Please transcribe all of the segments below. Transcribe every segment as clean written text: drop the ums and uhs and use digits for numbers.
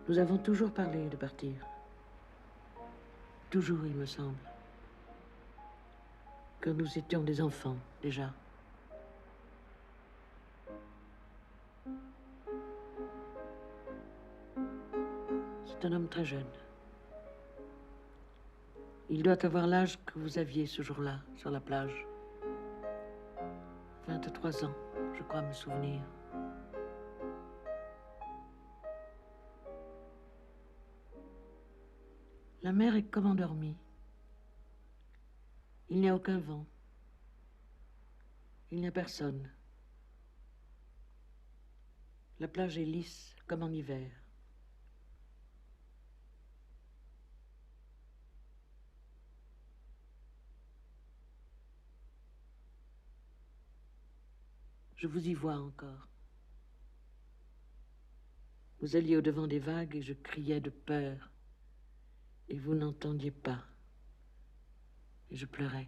Nous avons toujours parlé de partir. Toujours, il me semble. Que nous étions des enfants, déjà. C'est un homme très jeune. Il doit avoir l'âge que vous aviez ce jour-là, sur la plage. 23 ans, je crois me souvenir. La mer est comme endormie. Il n'y a aucun vent. Il n'y a personne. La plage est lisse, comme en hiver. Je vous y vois encore. Vous alliez au-devant des vagues et je criais de peur. Et vous n'entendiez pas. Et je pleurais.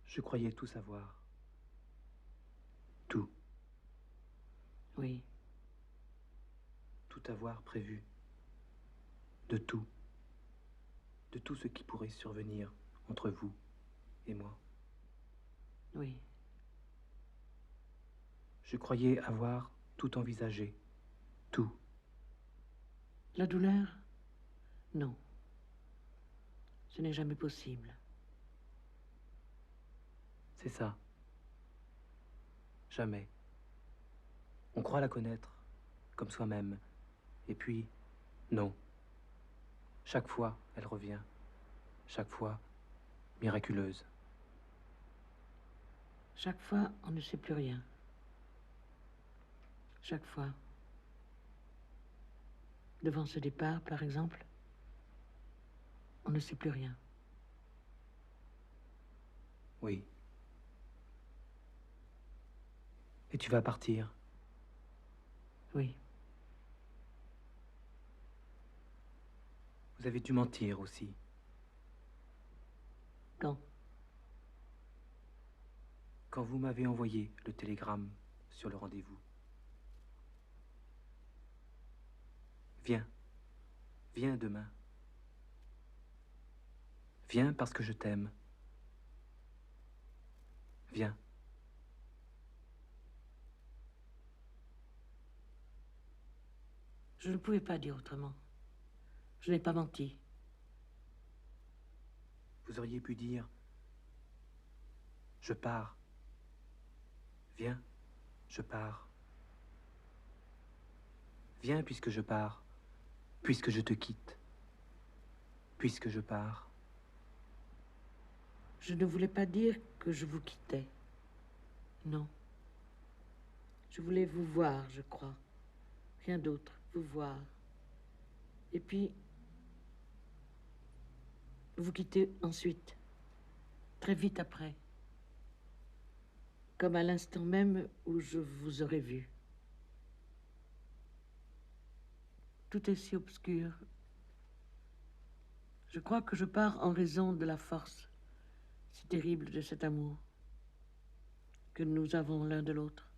Je croyais tout savoir. Tout. Oui. Tout avoir prévu. De tout. De tout ce qui pourrait survenir entre vous et moi. Oui. Je croyais avoir tout envisagé. Tout. La douleur? Non. Ce n'est jamais possible. C'est ça. Jamais. On croit la connaître, comme soi-même. Et puis, non. Chaque fois, elle revient. Chaque fois, miraculeuse. Chaque fois, on ne sait plus rien. Chaque fois. Devant ce départ, par exemple, on ne sait plus rien. Oui. Et tu vas partir? Oui. Vous avez dû mentir aussi. Quand? Quand vous m'avez envoyé le télégramme sur le rendez-vous. Viens. Viens demain. Viens parce que je t'aime. Viens. Je ne pouvais pas dire autrement. Je n'ai pas menti. Vous auriez pu dire, je pars. Viens, je pars. Viens puisque je pars, puisque je te quitte, puisque je pars. Je ne voulais pas dire que je vous quittais. Non. Je voulais vous voir, je crois. Rien d'autre, vous voir. Et puis, vous quitter ensuite, très vite après. Comme à l'instant même où je vous aurais vu. Tout est si obscur. Je crois que je pars en raison de la force si terrible de cet amour que nous avons l'un de l'autre.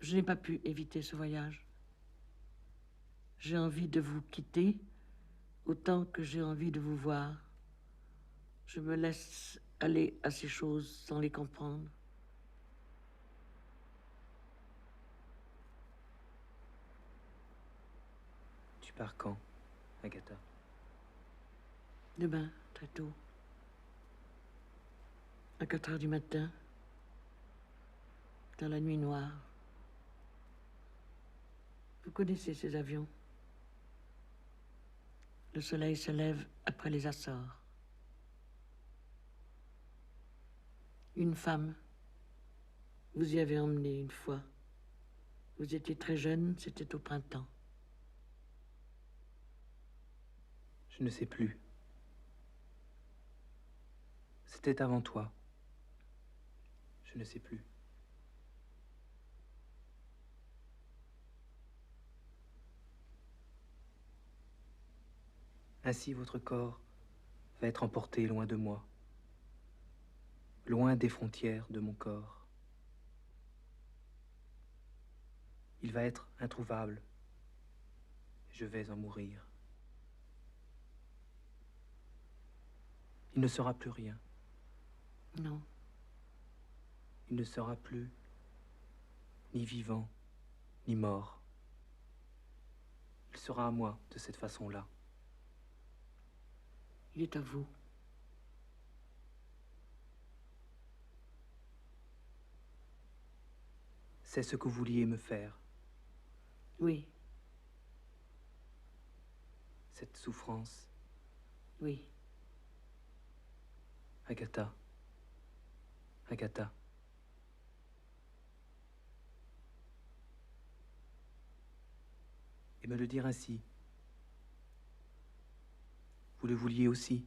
Je n'ai pas pu éviter ce voyage. J'ai envie de vous quitter autant que j'ai envie de vous voir. Je me laisse aller à ces choses sans les comprendre. Tu pars quand, Agatha? Demain, très tôt. À 4 heures du matin, dans la nuit noire. Vous connaissez ces avions. Le soleil se lève après les Açores. Une femme, vous y avez emmené une fois. Vous étiez très jeune, c'était au printemps. Je ne sais plus. C'était avant toi. Je ne sais plus. Ainsi votre corps va être emporté loin de moi. loin des frontières de mon corps. Il va être introuvable. Je vais en mourir. Il ne sera plus rien. Non. Il ne sera plus ni vivant, ni mort. Il sera à moi de cette façon-là. Il est à vous. C'est ce que vous vouliez me faire. Oui, Cette souffrance, oui. Agatha. Agatha. Et me le dire ainsi. Vous le vouliez aussi.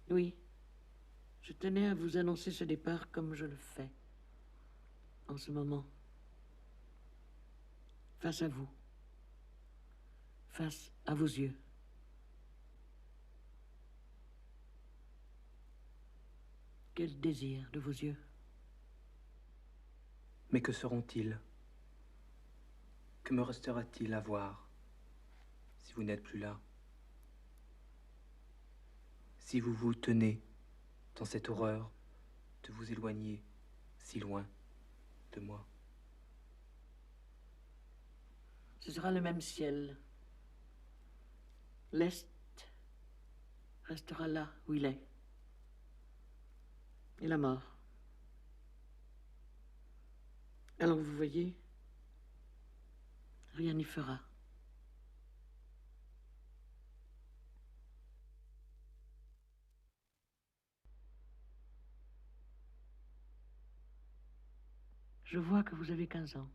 Oui. Je tenais à vous annoncer ce départ comme je le fais. En ce moment. Face à vous. Face à vos yeux. Quel désir de vos yeux. Mais que seront-ils? Que me restera-t-il à voir si vous n'êtes plus là? Si vous vous tenez dans cette horreur de vous éloigner si loin de moi? Ce sera le même ciel. L'Est restera là où il est. Et la mort. Alors vous voyez, rien n'y fera. Je vois que vous avez 15 ans.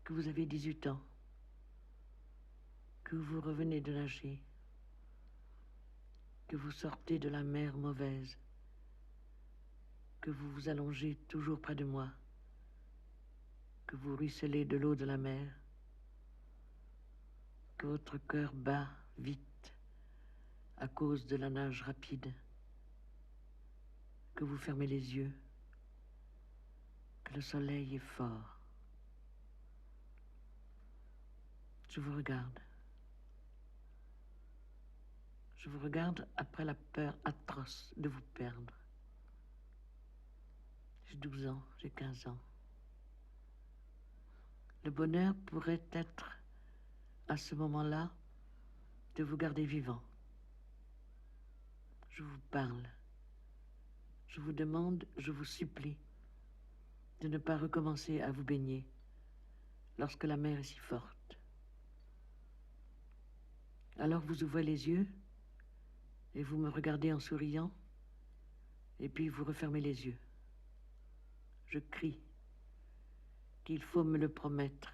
Que vous avez 18 ans. Que vous revenez de nager. Que vous sortez de la mer mauvaise. Que vous vous allongez toujours près de moi. Que vous ruisselez de l'eau de la mer. Que votre cœur bat vite à cause de la nage rapide. Que vous fermez les yeux. Que le soleil est fort. Je vous regarde. Je vous regarde après la peur atroce de vous perdre. J'ai 12 ans, j'ai 15 ans. Le bonheur pourrait être, à ce moment-là, de vous garder vivant. Je vous parle. Je vous demande, je vous supplie, de ne pas recommencer à vous baigner lorsque la mer est si forte. Alors vous ouvrez les yeux et vous me regardez en souriant, et puis vous refermez les yeux. Je crie qu'il faut me le promettre,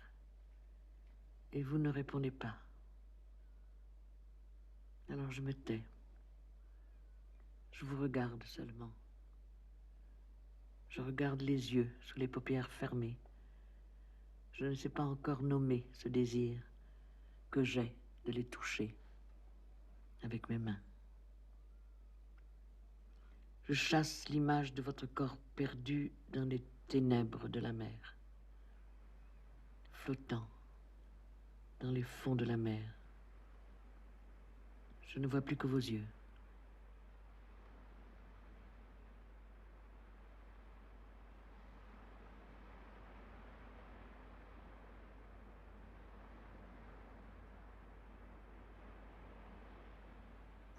et vous ne répondez pas. Alors je me tais. Je vous regarde seulement. Je regarde les yeux sous les paupières fermées. Je ne sais pas encore nommer ce désir que j'ai de les toucher avec mes mains. Je chasse l'image de votre corps perdu dans les ténèbres de la mer, flottant dans les fonds de la mer. Je ne vois plus que vos yeux.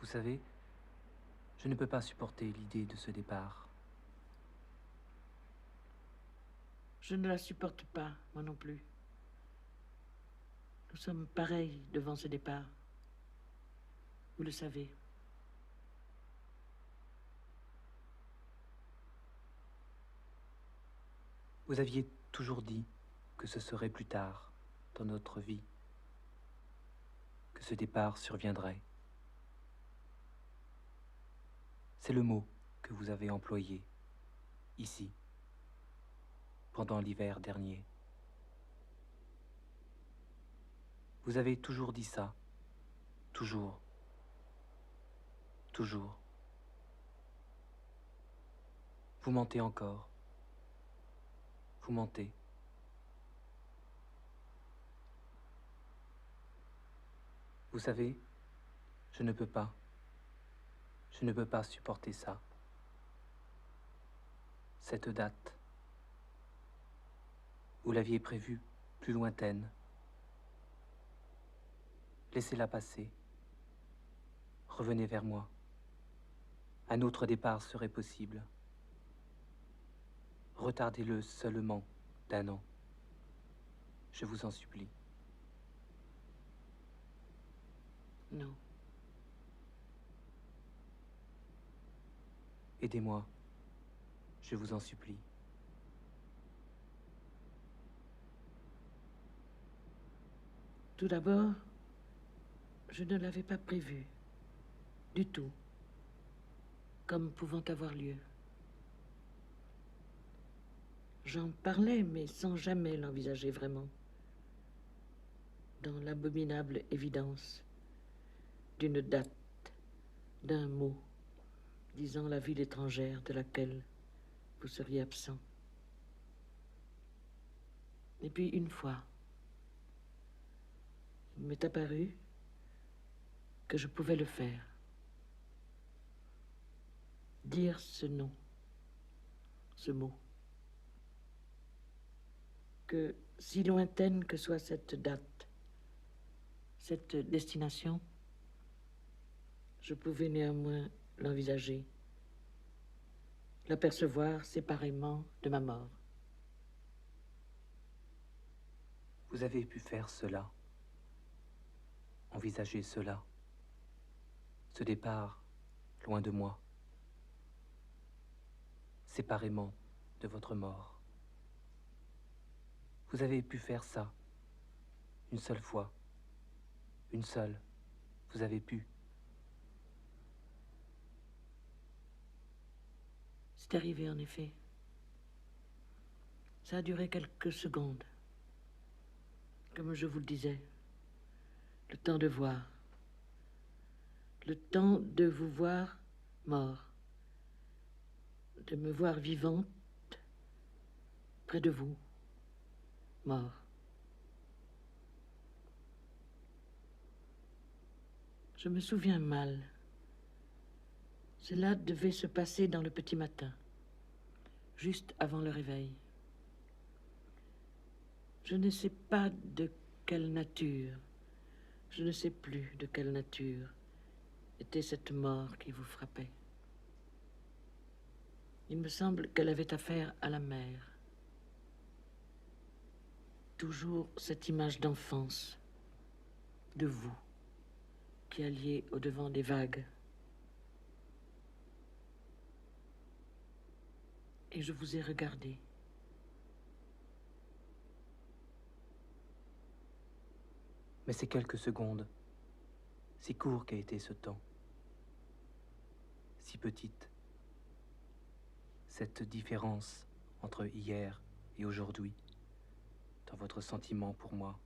Vous savez, je ne peux pas supporter l'idée de ce départ. Je ne la supporte pas, moi non plus. Nous sommes pareils devant ce départ. Vous le savez. Vous aviez toujours dit que ce serait plus tard dans notre vie que ce départ surviendrait. C'est le mot que vous avez employé ici pendant l'hiver dernier. Vous avez toujours dit ça, toujours, toujours. Vous mentez encore. Vous mentez. Vous savez, je ne peux pas. Je ne peux pas supporter ça. Cette date, vous l'aviez prévue plus lointaine. Laissez-la passer. Revenez vers moi. Un autre départ serait possible. Retardez-le seulement d'1 an. Je vous en supplie. Non. Aidez-moi. Je vous en supplie. Tout d'abord, je ne l'avais pas prévu. Du tout. Comme pouvant avoir lieu. J'en parlais, mais sans jamais l'envisager vraiment. Dans l'abominable évidence d'une date, d'un mot, disant la ville étrangère de laquelle vous seriez absent. Et puis une fois, il m'est apparu que je pouvais le faire. Dire ce nom, ce mot. Que si lointaine que soit cette date, cette destination, je pouvais néanmoins l'envisager, l'apercevoir séparément de ma mort. Vous avez pu faire cela, envisager cela, ce départ loin de moi, séparément de votre mort. Vous avez pu faire ça, une seule fois, une seule, vous avez pu. C'est arrivé en effet. Ça a duré quelques secondes. Comme je vous le disais, le temps de voir. Le temps de vous voir mort. De me voir vivante près de vous, mort. Je me souviens mal. Cela devait se passer dans le petit matin, juste avant le réveil. Je ne sais pas de quelle nature, je ne sais plus de quelle nature était cette mort qui vous frappait. Il me semble qu'elle avait affaire à la mer. Toujours cette image d'enfance, de vous, qui alliez au-devant des vagues. Et je vous ai regardé. Mais ces quelques secondes, si court qu'a été ce temps, si petite, cette différence entre hier et aujourd'hui, dans votre sentiment pour moi,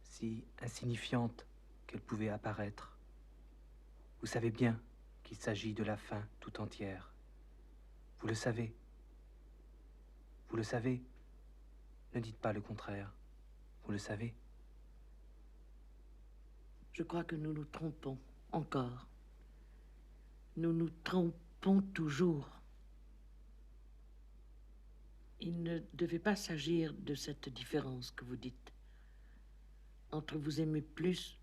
si insignifiante qu'elle pouvait apparaître, vous savez bien qu'il s'agit de la fin tout entière. Vous le savez. Vous le savez. Ne dites pas le contraire. Vous le savez. Je crois que nous nous trompons encore. Nous nous trompons toujours. Il ne devait pas s'agir de cette différence que vous dites, entre vous aimer plus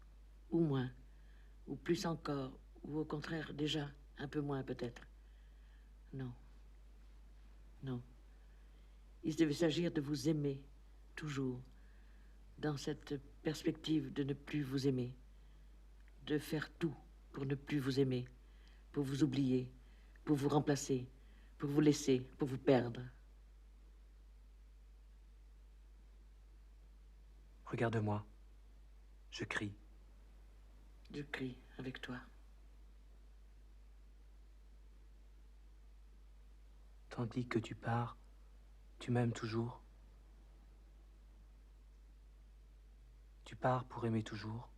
ou moins, ou plus encore, ou au contraire déjà un peu moins peut-être. Non. Non. Il devait s'agir de vous aimer, toujours, dans cette perspective de ne plus vous aimer, de faire tout pour ne plus vous aimer, pour vous oublier, pour vous remplacer, pour vous laisser, pour vous perdre. Regarde-moi. Je crie. Je crie avec toi. Tandis que tu pars, tu m'aimes toujours. Tu pars pour aimer toujours.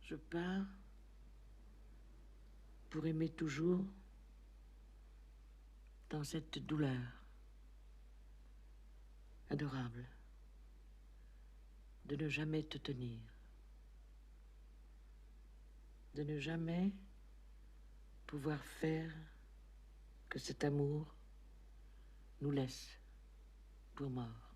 Je pars pour aimer toujours dans cette douleur adorable de ne jamais te tenir, de ne jamais pouvoir faire que cet amour nous laisse pour mort.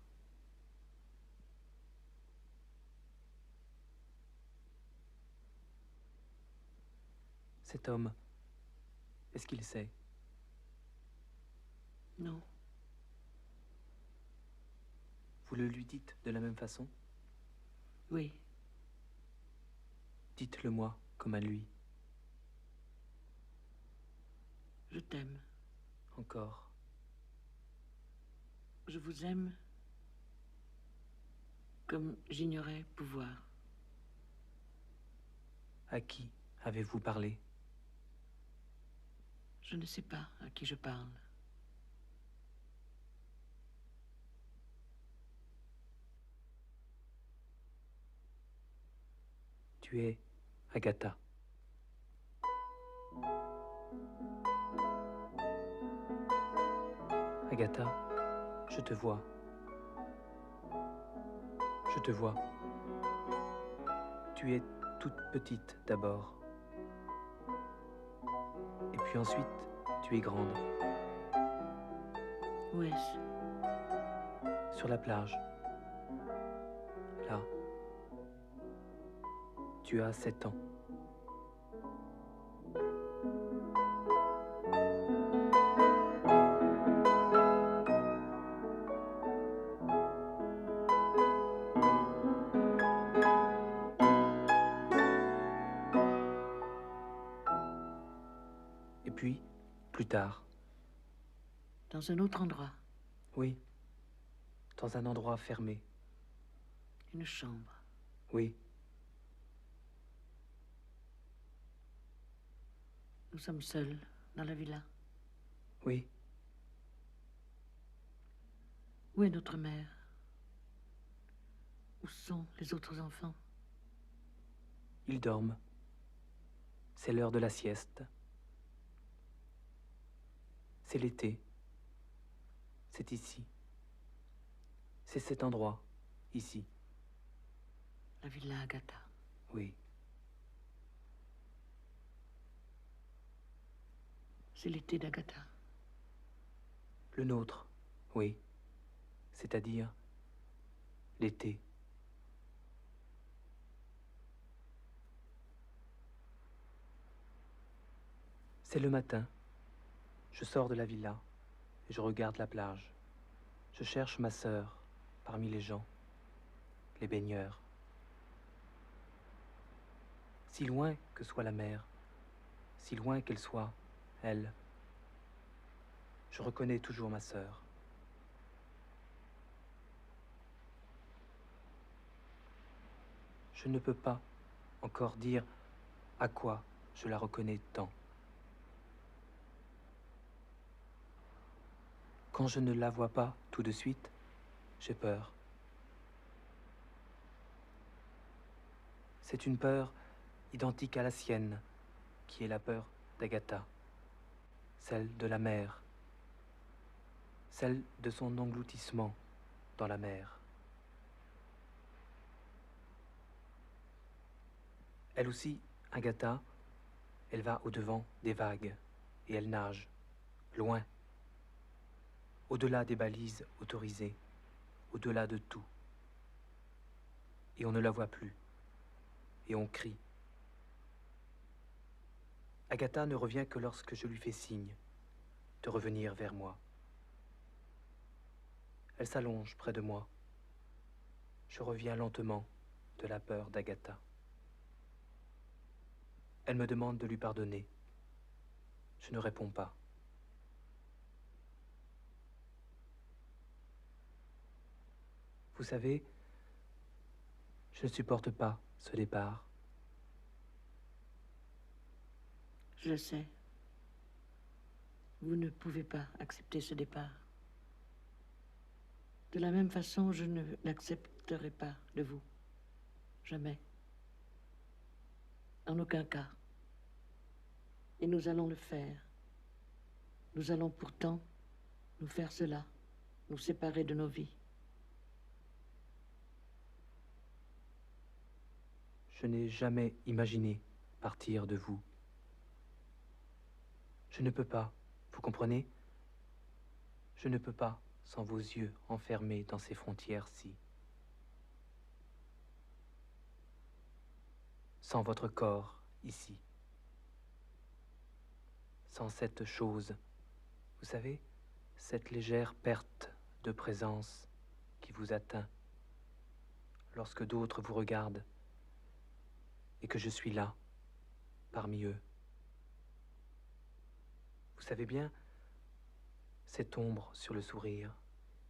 Cet homme, est-ce qu'il sait? Non. Vous le lui dites de la même façon? Oui. Dites-le-moi comme à lui. Je t'aime. Encore. Je vous aime comme j'ignorais pouvoir. À qui avez-vous parlé? Je ne sais pas à qui je parle. Tu es Agatha. Agatha, je te vois. Je te vois. Tu es toute petite d'abord. Et puis ensuite, tu es grande. Où est-ce? Sur la plage. Là. Tu as 7 ans. Et puis, plus tard. Dans un autre endroit. Oui. Dans un endroit fermé. Une chambre. Oui. Nous sommes seuls dans la villa. Oui. Où est notre mère? Où sont les autres enfants? Ils dorment. C'est l'heure de la sieste. C'est l'été. C'est ici. C'est cet endroit, ici. La villa Agatha. Oui. C'est l'été d'Agatha. Le nôtre, oui. C'est-à-dire l'été. C'est le matin. Je sors de la villa et je regarde la plage. Je cherche ma sœur parmi les gens, les baigneurs. Si loin que soit la mer, si loin qu'elle soit, elle, je reconnais toujours ma sœur. Je ne peux pas encore dire à quoi je la reconnais tant. Quand je ne la vois pas tout de suite, j'ai peur. C'est une peur identique à la sienne, qui est la peur d'Agatha, celle de la mer, celle de son engloutissement dans la mer. Elle aussi, Agatha, elle va au-devant des vagues et elle nage, loin, au-delà des balises autorisées, au-delà de tout. Et on ne la voit plus, et on crie. Agatha ne revient que lorsque je lui fais signe de revenir vers moi. Elle s'allonge près de moi. Je reviens lentement de la peur d'Agatha. Elle me demande de lui pardonner. Je ne réponds pas. Vous savez, je ne supporte pas ce départ. Je le sais. Vous ne pouvez pas accepter ce départ. De la même façon, je ne l'accepterai pas de vous. Jamais. En aucun cas. Et nous allons le faire. Nous allons pourtant nous faire cela, nous séparer de nos vies. Je n'ai jamais imaginé partir de vous. Je ne peux pas, vous comprenez? Je ne peux pas sans vos yeux enfermés dans ces frontières-ci. Sans votre corps ici. Sans cette chose, vous savez, cette légère perte de présence qui vous atteint lorsque d'autres vous regardent et que je suis là, parmi eux. Vous savez bien, cette ombre sur le sourire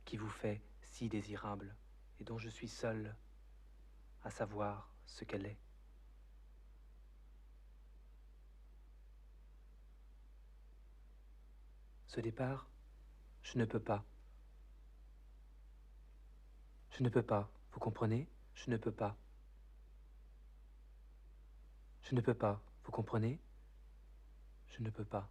qui vous fait si désirable et dont je suis seul à savoir ce qu'elle est. Ce départ, je ne peux pas. Je ne peux pas, vous comprenez? Je ne peux pas. Je ne peux pas, vous comprenez? Je ne peux pas.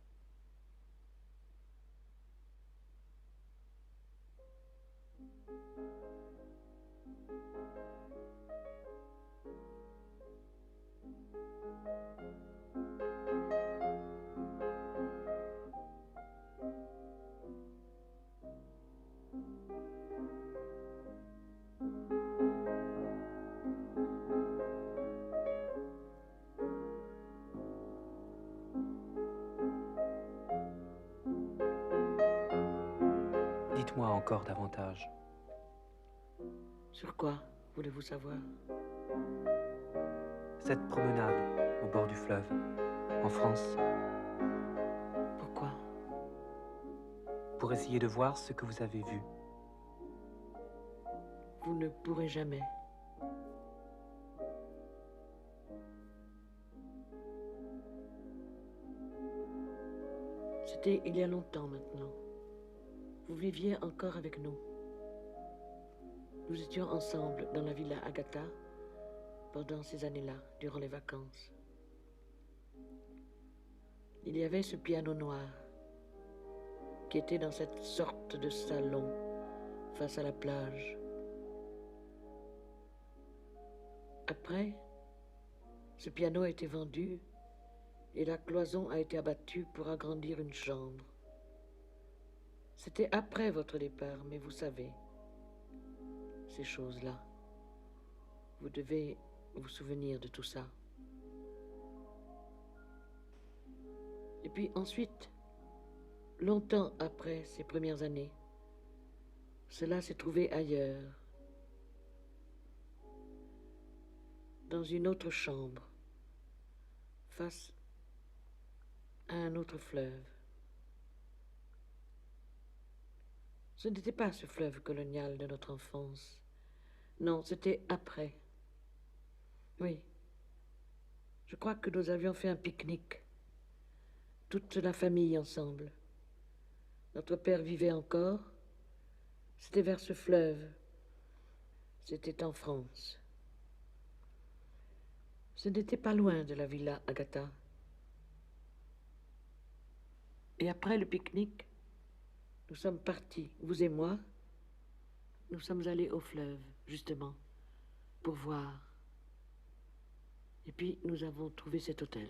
Dites-moi encore davantage. Sur quoi voulez-vous savoir? Cette promenade au bord du fleuve, en France, Pourquoi? pour essayer de voir ce que vous avez vu. Vous ne pourrez jamais. C'était il y a longtemps maintenant. Vous viviez encore avec nous. Nous étions ensemble dans la villa Agatha pendant ces années-là, durant les vacances. Il y avait ce piano noir qui était dans cette sorte de salon face à la plage. Après, ce piano a été vendu et la cloison a été abattue pour agrandir une chambre. C'était après votre départ, mais vous savez, ces choses-là. Vous devez vous souvenir de tout ça. Et puis ensuite, longtemps après ces premières années, cela s'est trouvé ailleurs, dans une autre chambre, face à un autre fleuve. Ce n'était pas ce fleuve colonial de notre enfance. Non, c'était après. Oui. Je crois que nous avions fait un pique-nique. Toute la famille ensemble. Notre père vivait encore. C'était vers ce fleuve. C'était en France. Ce n'était pas loin de la villa Agatha. Et après le pique-nique, nous sommes partis, vous et moi. Nous sommes allés au fleuve, justement, pour voir. Et puis, nous avons trouvé cet hôtel.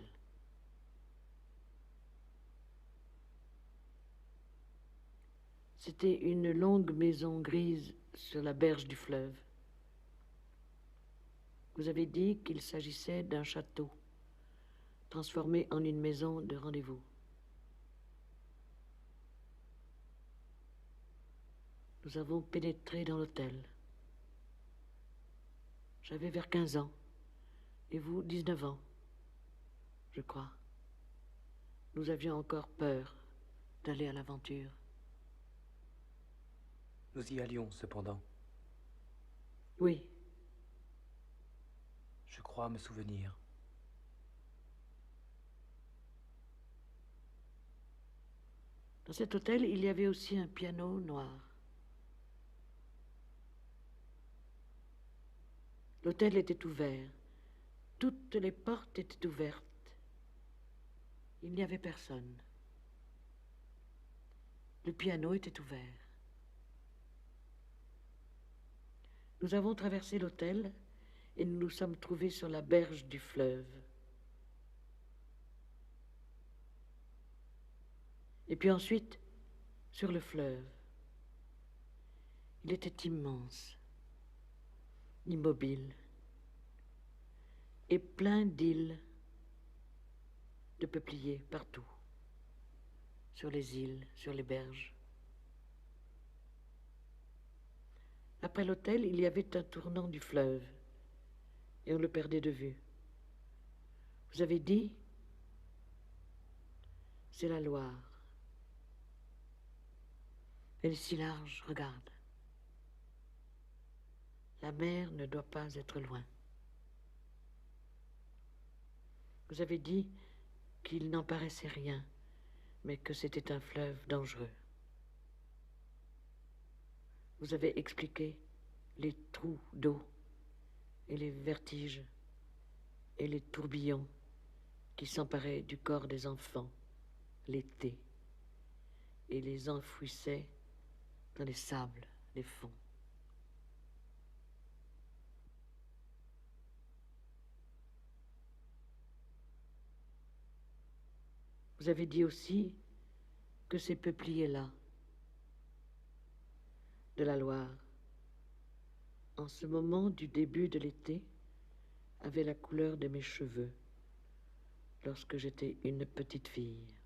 C'était une longue maison grise sur la berge du fleuve. Vous avez dit qu'il s'agissait d'un château, transformé en une maison de rendez-vous. Nous avons pénétré dans l'hôtel. J'avais vers 15 ans, et vous 19 ans, je crois. Nous avions encore peur d'aller à l'aventure. Nous y allions cependant. Oui, Je crois me souvenir. dans cet hôtel, il y avait aussi un piano noir. L'hôtel était ouvert. Toutes les portes étaient ouvertes. Il n'y avait personne. Le piano était ouvert. Nous avons traversé l'hôtel et nous nous sommes trouvés sur la berge du fleuve. Et puis ensuite, sur le fleuve. Il était immense, immobile, et plein d'îles, de peupliers partout, sur les îles, sur les berges. Après l'hôtel, il y avait un tournant du fleuve, et on le perdait de vue. Vous avez dit, c'est la Loire. Elle est si large, regarde. La mer ne doit pas être loin. Vous avez dit qu'il n'en paraissait rien, mais que c'était un fleuve dangereux. Vous avez expliqué les trous d'eau et les vertiges et les tourbillons qui s'emparaient du corps des enfants l'été et les enfouissaient dans les sables, les fonds. Vous avez dit aussi que ces peupliers-là, de la Loire, en ce moment du début de l'été, avaient la couleur de mes cheveux lorsque j'étais une petite fille.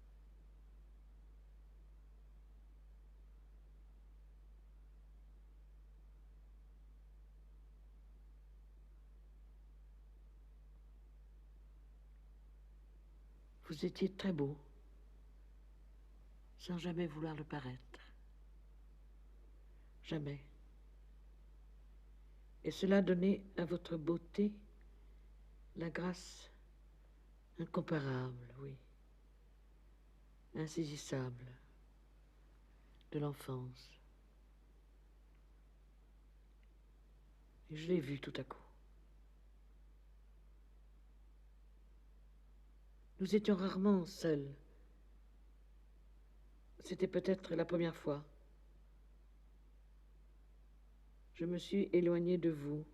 Vous étiez très beau, sans jamais vouloir le paraître. Jamais. Et cela donnait à votre beauté la grâce incomparable, oui, insaisissable de l'enfance. Et je l'ai vu tout à coup. Nous étions rarement seuls. C'était peut-être la première fois. Je me suis éloignée de vous.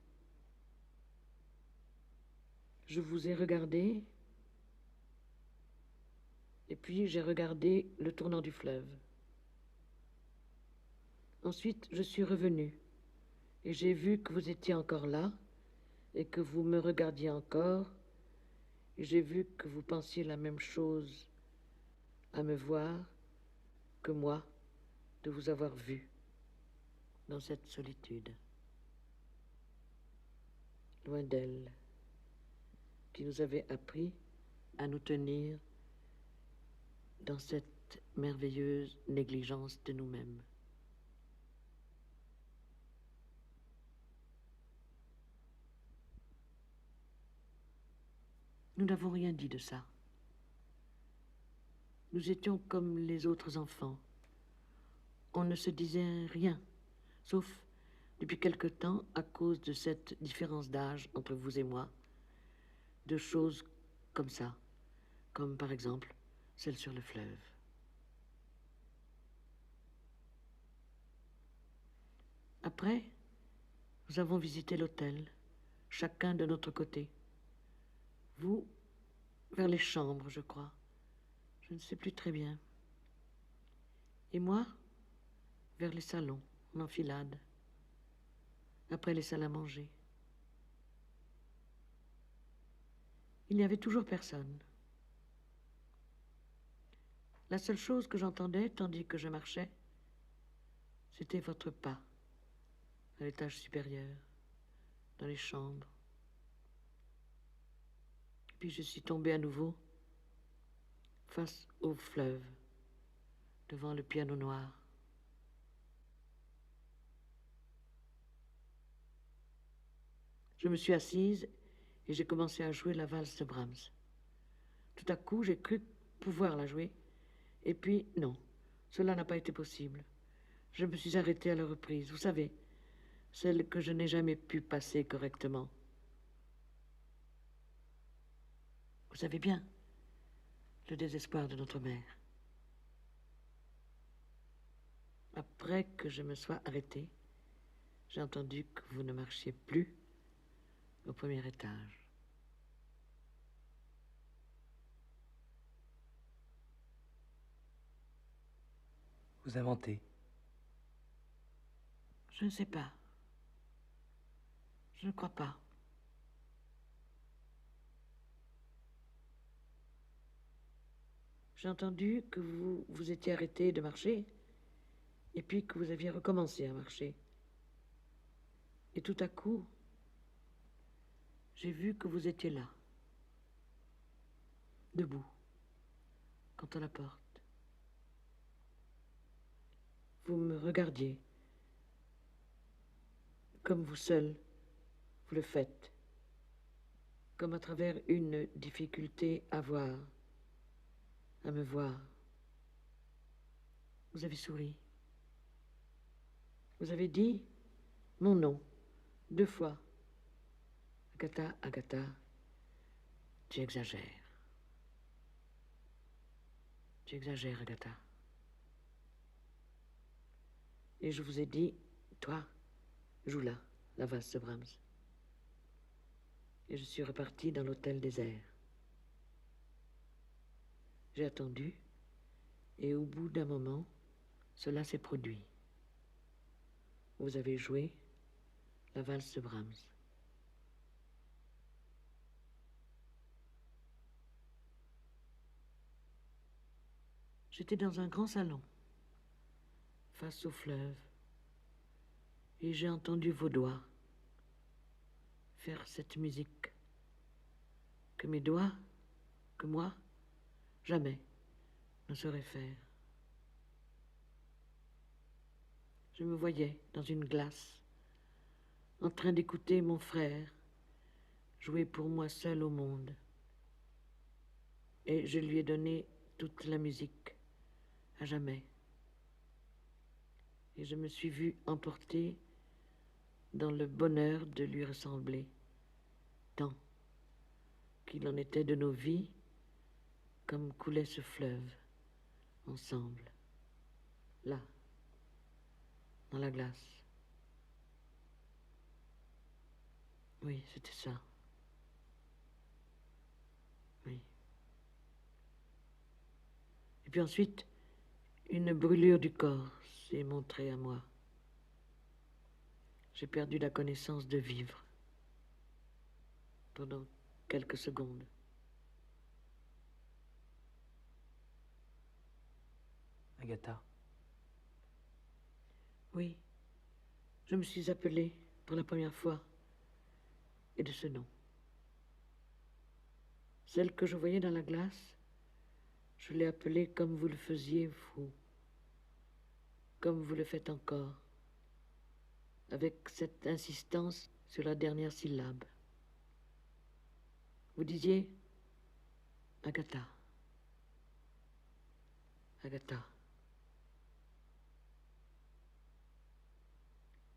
Je vous ai regardé, et puis j'ai regardé le tournant du fleuve. Ensuite, je suis revenue, et j'ai vu que vous étiez encore là, et que vous me regardiez encore, et j'ai vu que vous pensiez la même chose à me voir que moi de vous avoir vu dans cette solitude, loin d'elle, qui nous avait appris à nous tenir dans cette merveilleuse négligence de nous-mêmes. Nous n'avons rien dit de ça. Nous étions comme les autres enfants. On ne se disait rien, sauf depuis quelque temps, à cause de cette différence d'âge entre vous et moi, de choses comme ça, comme par exemple celle sur le fleuve. Après, nous avons visité l'hôtel, chacun de notre côté. Vous, vers les chambres, je crois. Je ne sais plus très bien. Et moi, vers les salons, en enfilade. Après les salles à manger. Il n'y avait toujours personne. La seule chose que j'entendais, tandis que je marchais, c'était votre pas, à l'étage supérieur, dans les chambres. Puis je suis tombée à nouveau face au fleuve, devant le piano noir. Je me suis assise et j'ai commencé à jouer la valse de Brahms. Tout à coup, j'ai cru pouvoir la jouer, et puis non, cela n'a pas été possible. Je me suis arrêtée à la reprise, vous savez, celle que je n'ai jamais pu passer correctement. Vous savez bien, le désespoir de notre mère. Après que je me sois arrêtée, j'ai entendu que vous ne marchiez plus au premier étage. Vous inventez. Je ne sais pas. Je ne crois pas. J'ai entendu que vous vous étiez arrêté de marcher et puis que vous aviez recommencé à marcher. Et tout à coup, j'ai vu que vous étiez là, debout, contre la porte. Vous me regardiez, comme vous seul, vous le faites, comme à travers une difficulté à voir, à me voir. Vous avez souri. Vous avez dit mon nom, 2 fois. Agatha, Agatha, tu exagères. Tu exagères, Agatha. Et je vous ai dit, toi, joue là, la valse de Brahms. Et je suis reparti dans l'hôtel désert. J'ai attendu, et au bout d'un moment, cela s'est produit. Vous avez joué la valse de Brahms. J'étais dans un grand salon, face au fleuve, et j'ai entendu vos doigts faire cette musique que mes doigts, que moi, jamais ne saurais faire. Je me voyais dans une glace, en train d'écouter mon frère jouer pour moi seul au monde. Et je lui ai donné toute la musique, à jamais. Et je me suis vue emportée dans le bonheur de lui ressembler, tant qu'il en était de nos vies, comme coulait ce fleuve, ensemble, là, dans la glace. Oui, c'était ça. Oui. Et puis ensuite, une brûlure du corps s'est montrée à moi. J'ai perdu la connaissance de vivre pendant quelques secondes. Agatha, Oui, je me suis appelée pour la première fois, et de ce nom. Celle que je voyais dans la glace, je l'ai appelée comme vous le faisiez, vous, comme vous le faites encore, avec cette insistance sur la dernière syllabe. Vous disiez Agatha. Agatha.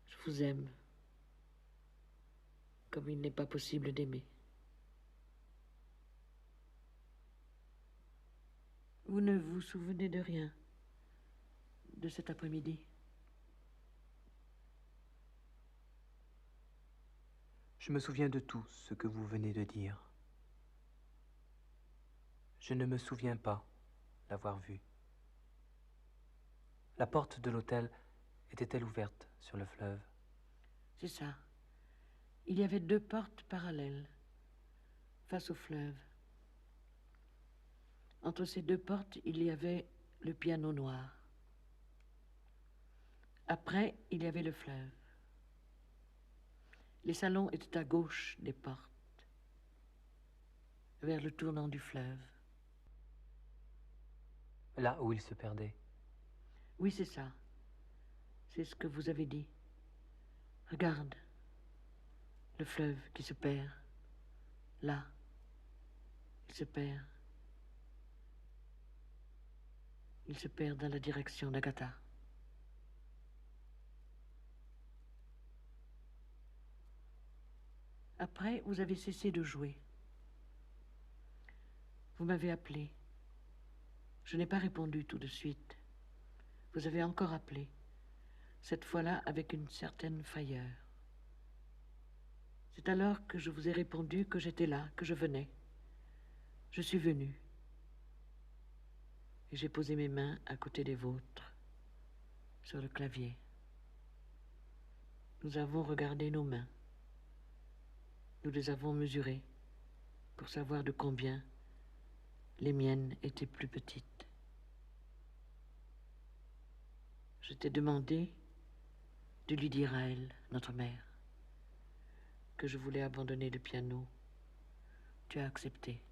Je vous aime comme il n'est pas possible d'aimer. Vous ne vous souvenez de rien de cet après-midi? je me souviens de tout ce que vous venez de dire. Je ne me souviens pas l'avoir vu. La porte de l'hôtel était-elle ouverte sur le fleuve? C'est ça. Il y avait 2 portes parallèles, face au fleuve. Entre ces 2 portes, il y avait le piano noir. Après, il y avait le fleuve. Les salons étaient à gauche des portes, vers le tournant du fleuve. Là où il se perdait. Oui, c'est ça. C'est ce que vous avez dit. Regarde, le fleuve qui se perd. Là, il se perd. Il se perd dans la direction d'Agatha. Après, vous avez cessé de jouer. Vous m'avez appelé. Je n'ai pas répondu tout de suite. Vous avez encore appelé, cette fois-là avec une certaine frayeur. C'est alors que je vous ai répondu que j'étais là, que je venais. Je suis venu. Et j'ai posé mes mains à côté des vôtres, sur le clavier. Nous avons regardé nos mains. Nous les avons mesurées pour savoir de combien les miennes étaient plus petites. Je t'ai demandé de lui dire à elle, notre mère, que je voulais abandonner le piano. Tu as accepté.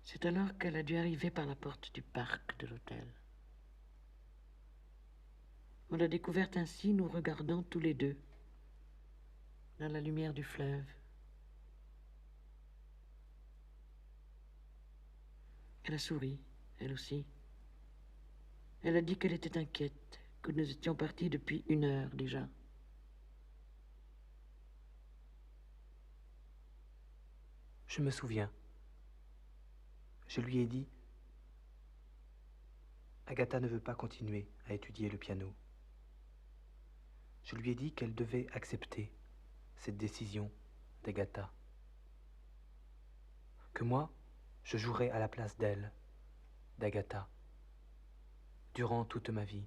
C'est alors qu'elle a dû arriver par la porte du parc de l'hôtel. On l'a découverte ainsi, nous regardant tous les deux, dans la lumière du fleuve. Elle a souri, elle aussi. Elle a dit qu'elle était inquiète, que nous étions partis depuis 1 heure déjà. Je me souviens. Je lui ai dit, Agatha ne veut pas continuer à étudier le piano. Je lui ai dit qu'elle devait accepter cette décision d'Agatha. Que moi, je jouerais à la place d'elle, d'Agatha, durant toute ma vie.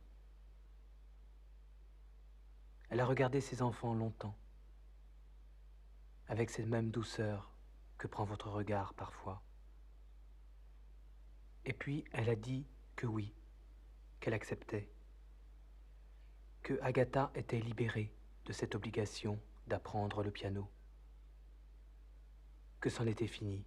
Elle a regardé ses enfants longtemps, avec cette même douceur que prend votre regard parfois. Et puis, elle a dit que oui, qu'elle acceptait, que Agatha était libérée de cette obligation d'apprendre le piano, que c'en était fini.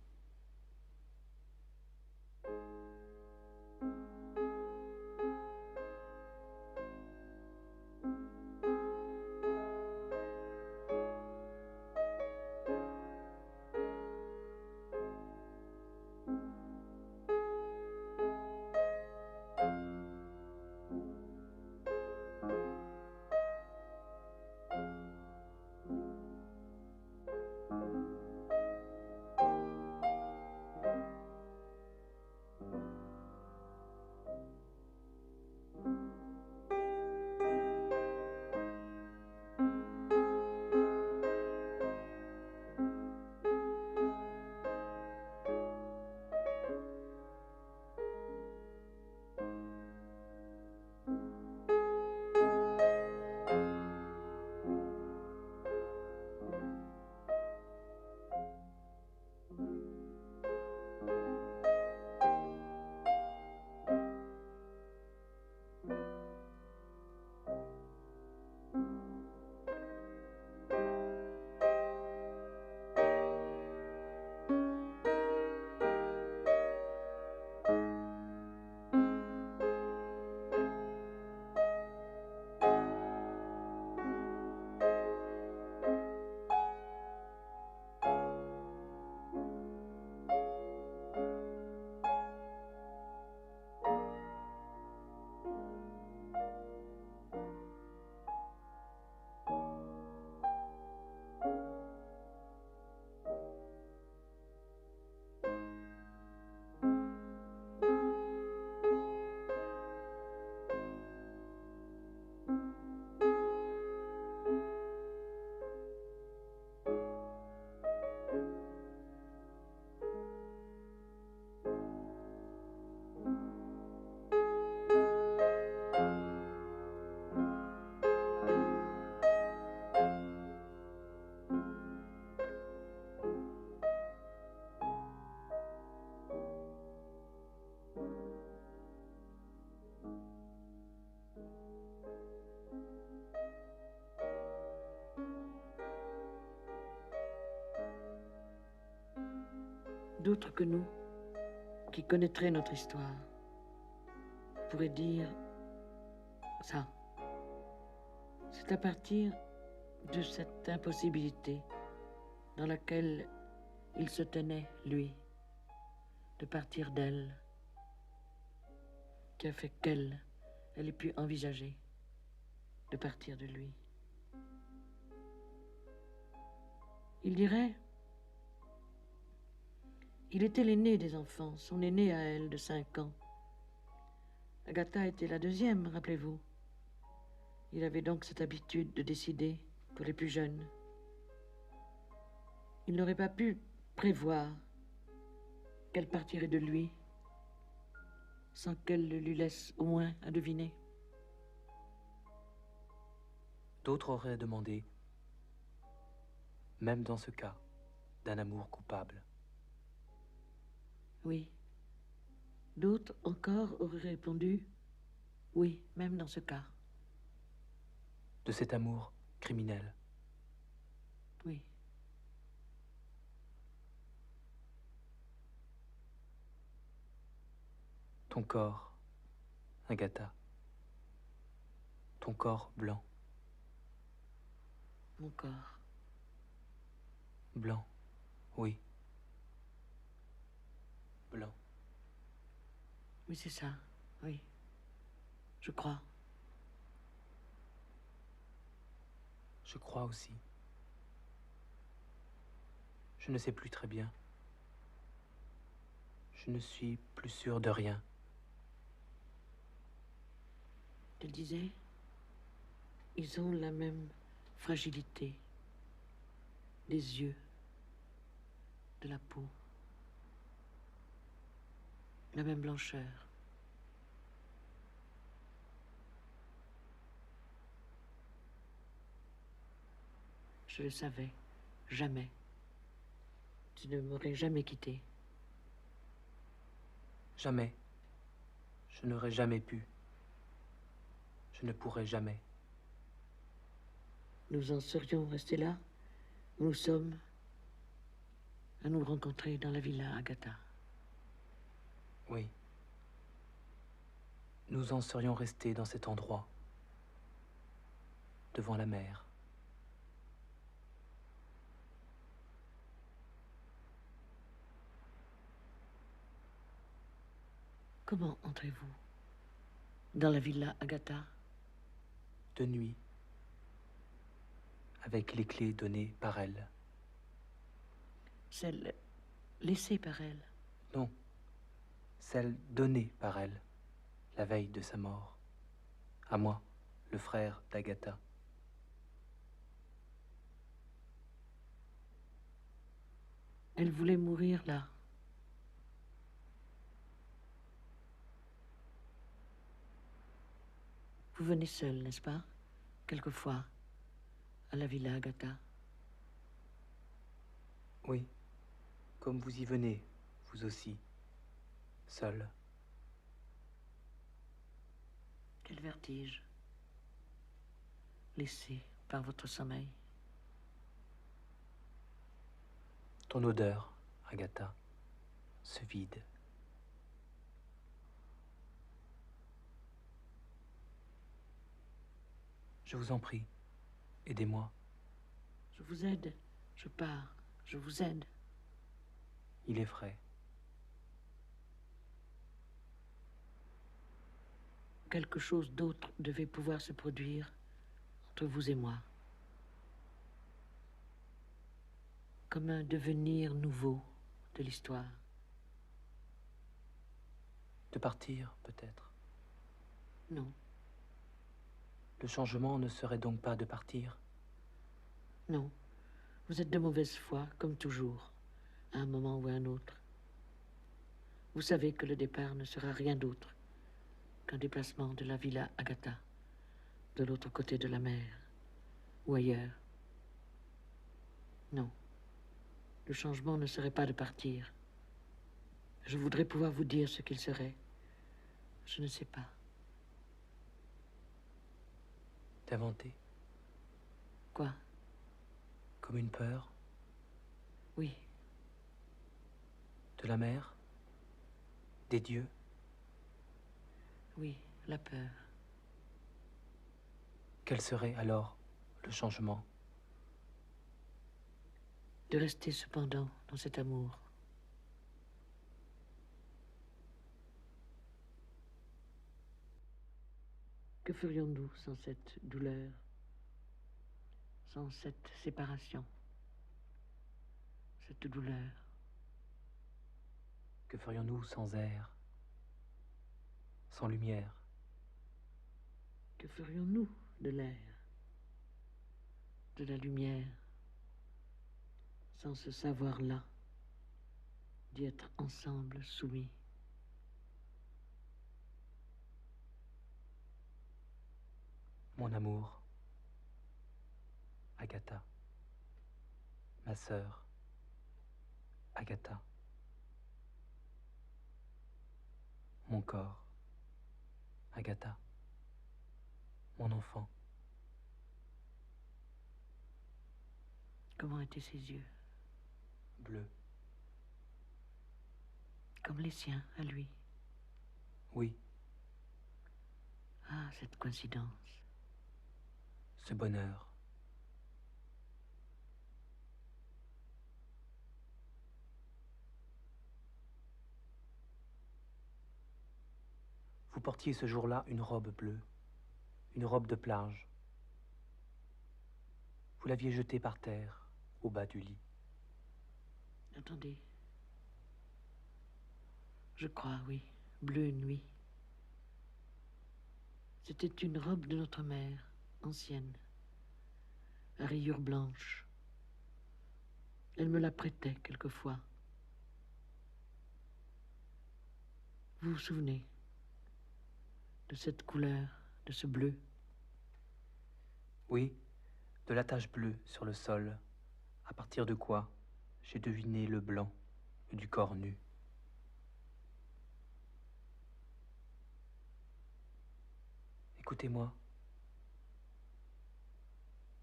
D'autres que nous, qui connaîtraient notre histoire, pourraient dire ça. C'est à partir de cette impossibilité dans laquelle il se tenait, lui, de partir d'elle, qui a fait qu'elle ait pu envisager de partir de lui. Il dirait Il était l'aîné des enfants, son aîné à elle de 5 ans. Agatha était la deuxième, rappelez-vous. Il avait donc cette habitude de décider pour les plus jeunes. Il n'aurait pas pu prévoir qu'elle partirait de lui sans qu'elle le lui laisse au moins à deviner. D'autres auraient demandé, même dans ce cas, d'un amour coupable. Oui. D'autres encore auraient répondu « Oui, même dans ce cas. » De cet amour criminel. Oui. Ton corps, Agatha. Ton corps blanc. Mon corps. Blanc, oui. Blanc. Oui, c'est ça, oui. Je crois. Je crois aussi. Je ne sais plus très bien. Je ne suis plus sûr de rien. Elle disait, ils ont la même fragilité, des yeux, de la peau, la même blancheur. Je le savais, jamais. Tu ne m'aurais jamais quitté. Jamais. Je n'aurais jamais pu. Je ne pourrais jamais. Nous en serions restés là, où nous sommes, à nous rencontrer dans la villa Agatha. Oui. Nous en serions restés dans cet endroit, devant la mer. Comment entrez-vous dans la villa Agatha? De nuit, avec les clés données par elle. Celle laissée par elle. Non, celle donnée par elle, la veille de sa mort. À moi, le frère d'Agatha. Elle voulait mourir là. Vous venez seul, n'est-ce pas? Quelquefois, à la villa Agatha. Oui, comme vous y venez, vous aussi, seul. Quel vertige, laissé par votre sommeil. Ton odeur, Agatha, ce vide. Je vous en prie, aidez-moi. Je vous aide, je pars, je vous aide. Il est frais. Quelque chose d'autre devait pouvoir se produire entre vous et moi. Comme un devenir nouveau de l'histoire. De partir, peut-être. Non, Le changement ne serait donc pas de partir? non. Vous êtes de mauvaise foi, comme toujours, à un moment ou à un autre. Vous savez que le départ ne sera rien d'autre qu'un déplacement de la villa Agatha, de l'autre côté de la mer, ou ailleurs. Non, le changement ne serait pas de partir. Je voudrais pouvoir vous dire ce qu'il serait. Je ne sais pas. D'inventer, Quoi? comme une peur, Oui, de la mer, des dieux. oui, la peur. Quel serait alors le changement? De rester cependant dans cet amour. Que ferions-nous sans cette douleur, sans cette séparation, cette douleur? Que ferions-nous sans air, sans lumière? Que ferions-nous de l'air, de la lumière, sans ce savoir-là, d'y être ensemble soumis? Mon amour, Agatha, ma sœur, Agatha, mon corps, Agatha, mon enfant. Comment étaient ses yeux? Bleu, Comme les siens, à lui. oui, Ah, cette coïncidence. ce bonheur. Vous portiez ce jour-là une robe bleue, une robe de plage. Vous l'aviez jetée par terre, au bas du lit. Attendez. Je crois, oui. Bleu nuit. C'était une robe de notre mère, ancienne, à rayures blanches. Elle me la prêtait quelquefois. Vous vous souvenez de cette couleur, de ce bleu? Oui, de la tache bleue sur le sol, à partir de quoi j'ai deviné le blanc du corps nu. Écoutez-moi.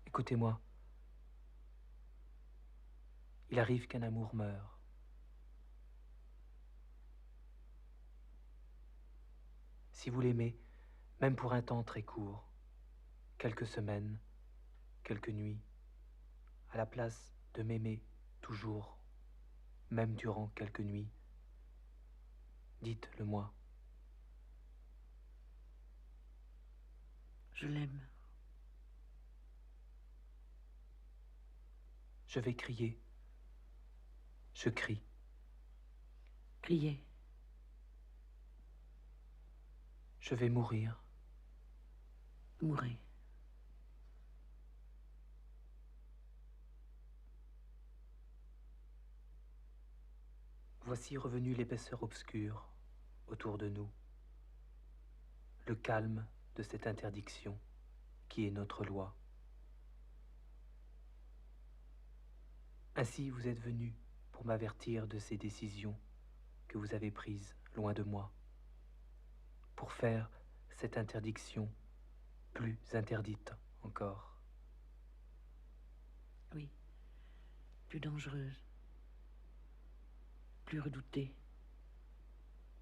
Écoutez-moi. Il arrive qu'un amour meure. Si vous l'aimez, même pour un temps très court, quelques semaines, quelques nuits, à la place de m'aimer toujours, même durant quelques nuits, dites-le moi. Je l'aime. Je vais crier. Je crie. Criez. Je vais mourir. Mourez. Voici revenue l'épaisseur obscure autour de nous, le calme de cette interdiction qui est notre loi. Ainsi vous êtes venu pour m'avertir de ces décisions que vous avez prises loin de moi, pour faire cette interdiction plus interdite encore. Oui. Plus dangereuse. Plus redoutée.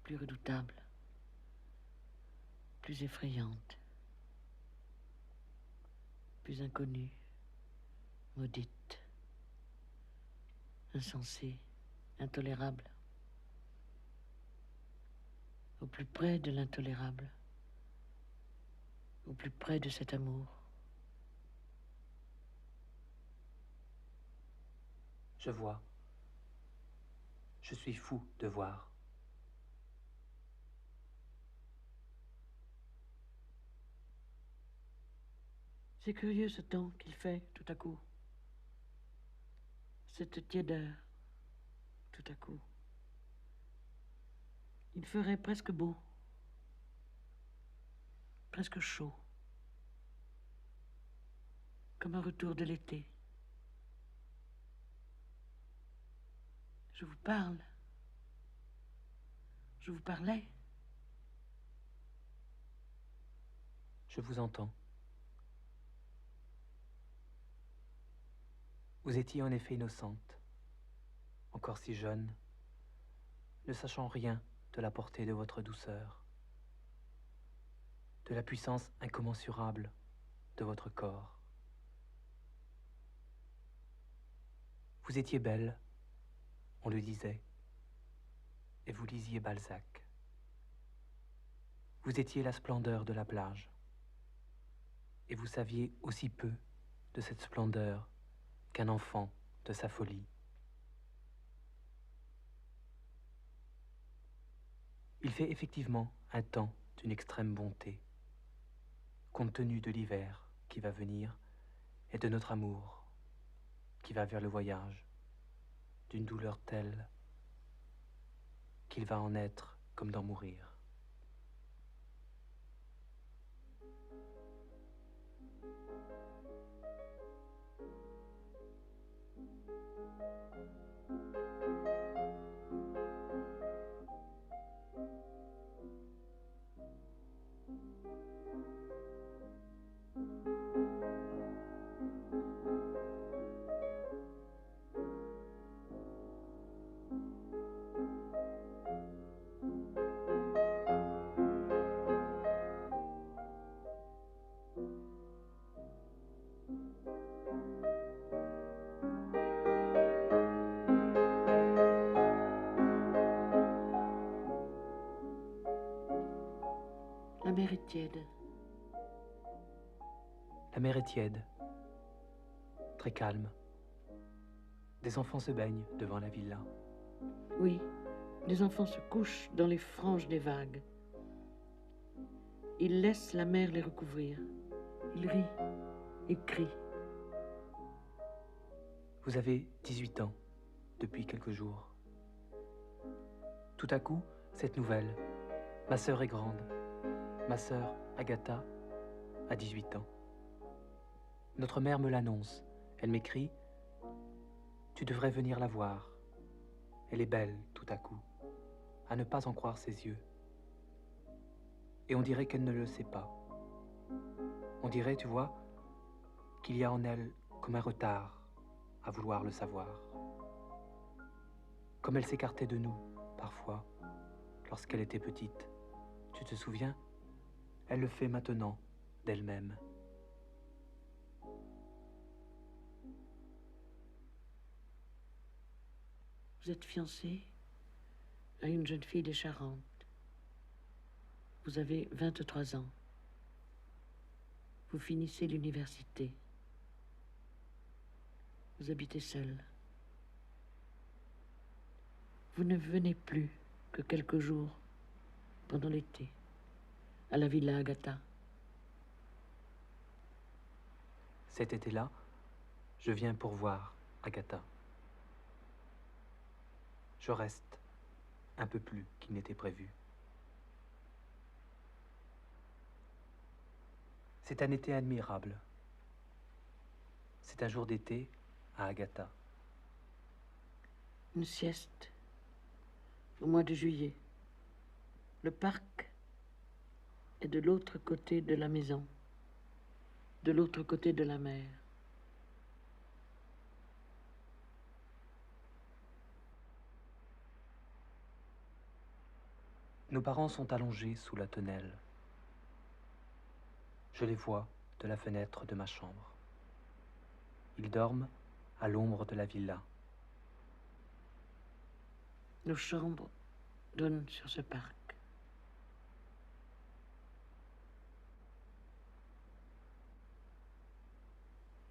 Plus redoutable. Plus effrayante. Plus inconnue. Maudite. Insensée. Intolérable. Au plus près de l'intolérable. Au plus près de cet amour. Je vois. Je suis fou de voir. C'est curieux ce temps qu'il fait tout à coup. Cette tiédeur, tout à coup. Il ferait presque beau, presque chaud, comme un retour de l'été. Je vous parle. Je vous parlais. Je vous entends. Vous étiez en effet innocente, encore si jeune, ne sachant rien de la portée de votre douceur, de la puissance incommensurable de votre corps. Vous étiez belle, on le disait, et vous lisiez Balzac. Vous étiez la splendeur de la plage, et vous saviez aussi peu de cette splendeur qu'un enfant de sa folie. Il fait effectivement un temps d'une extrême bonté, compte tenu de l'hiver qui va venir et de notre amour qui va vers le voyage, d'une douleur telle qu'il va en être comme d'en mourir. La mer est tiède. La mer est tiède, très calme. Des enfants se baignent devant la villa. Oui, les enfants se couchent dans les franges des vagues. Ils laissent la mer les recouvrir. Ils rient, ils crient. Vous avez 18 ans depuis quelques jours. Tout à coup, cette nouvelle. Ma sœur est grande. Ma sœur, Agatha, a 18 ans. Notre mère me l'annonce. Elle m'écrit « Tu devrais venir la voir. Elle est belle tout à coup, à ne pas en croire ses yeux. Et on dirait qu'elle ne le sait pas. On dirait, tu vois, qu'il y a en elle comme un retard à vouloir le savoir. Comme elle s'écartait de nous, parfois, lorsqu'elle était petite. Tu te souviens ? Elle le fait maintenant, d'elle-même. Vous êtes fiancé à une jeune fille des Charentes. Vous avez 23 ans. Vous finissez l'université. Vous habitez seul. Vous ne venez plus que quelques jours pendant l'été à la villa Agatha. Cet été-là, je viens pour voir Agatha. Je reste un peu plus qu'il n'était prévu. C'est un été admirable. C'est un jour d'été à Agatha. Une sieste au mois de juillet. Le parc est de l'autre côté de la maison, de l'autre côté de la mer. Nos parents sont allongés sous la tonnelle. Je les vois de la fenêtre de ma chambre. Ils dorment à l'ombre de la villa. Nos chambres donnent sur ce parc.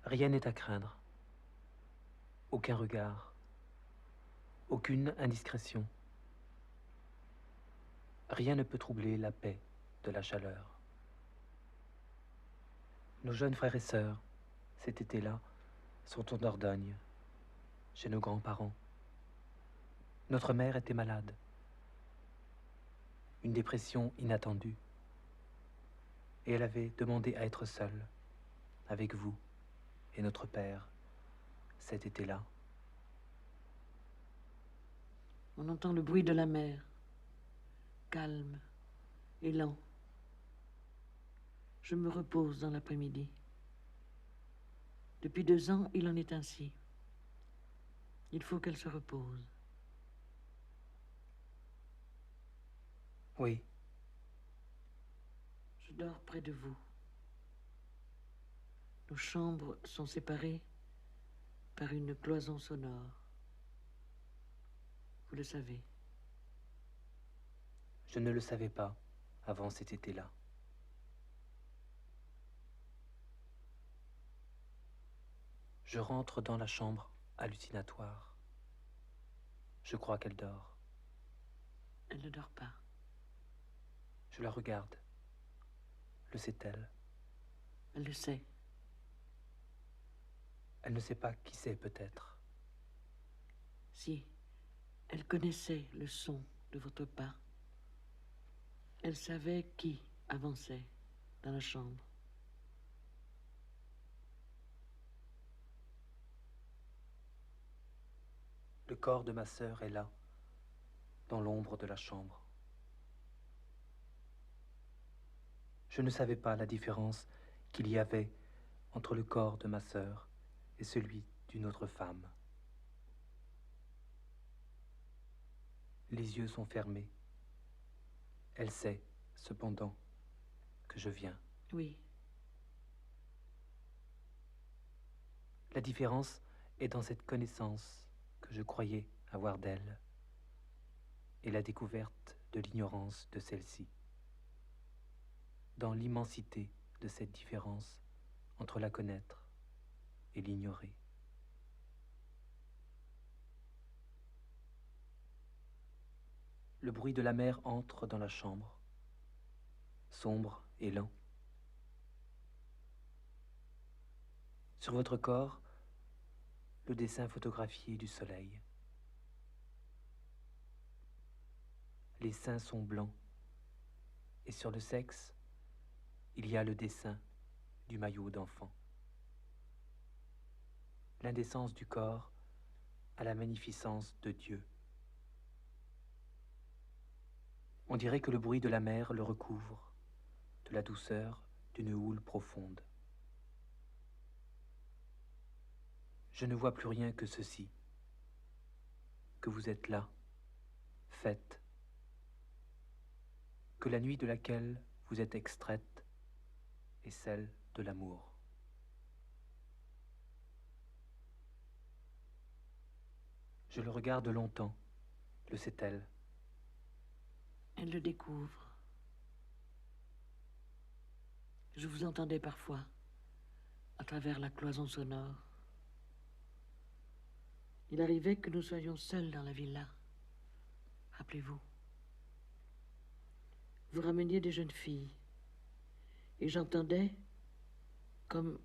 Rien n'est à craindre. Aucun regard. Aucune indiscrétion. Rien ne peut troubler la paix de la chaleur. Nos jeunes frères et sœurs, cet été-là, sont en Dordogne, chez nos grands-parents. Notre mère était malade. Une dépression inattendue. Et elle avait demandé à être seule, avec vous et notre père, cet été-là. On entend le bruit de la mer, calme et lent. Je me repose dans l'après-midi. Depuis 2 ans, il en est ainsi. Il faut qu'elle se repose. Oui, Je dors près de vous. Nos chambres sont séparées par une cloison sonore. Vous le savez. je ne le savais pas avant cet été-là. Je rentre dans la chambre hallucinatoire. Je crois qu'elle dort. Elle ne dort pas. Je la regarde. Le sait-elle? Elle le sait. Elle ne sait pas qui c'est peut-être. Si elle connaissait le son de votre pas, elle savait qui avançait dans la chambre. Le corps de ma sœur est là, dans l'ombre de la chambre. Je ne savais pas la différence qu'il y avait entre le corps de ma sœur et celui d'une autre femme. Les yeux sont fermés. Elle sait, cependant, que je viens. Oui, La différence est dans cette connaissance que je croyais avoir d'elle et la découverte de l'ignorance de celle-ci. Dans l'immensité de cette différence entre la connaître et l'ignorer. Le bruit de la mer entre dans la chambre, sombre et lent. Sur votre corps, le dessin photographié du soleil. Les seins sont blancs, et sur le sexe, il y a le dessin du maillot d'enfant. L'indécence du corps à la magnificence de Dieu. On dirait que le bruit de la mer le recouvre, de la douceur d'une houle profonde. Je ne vois plus rien que ceci, que vous êtes là, faite, que la nuit de laquelle vous êtes extraite est celle de l'amour. Je le regarde longtemps, le sait-elle. elle le découvre. Je vous entendais parfois à travers la cloison sonore. Il arrivait que nous soyons seuls dans la villa. Rappelez-vous. Vous rameniez des jeunes filles. Et j'entendais comme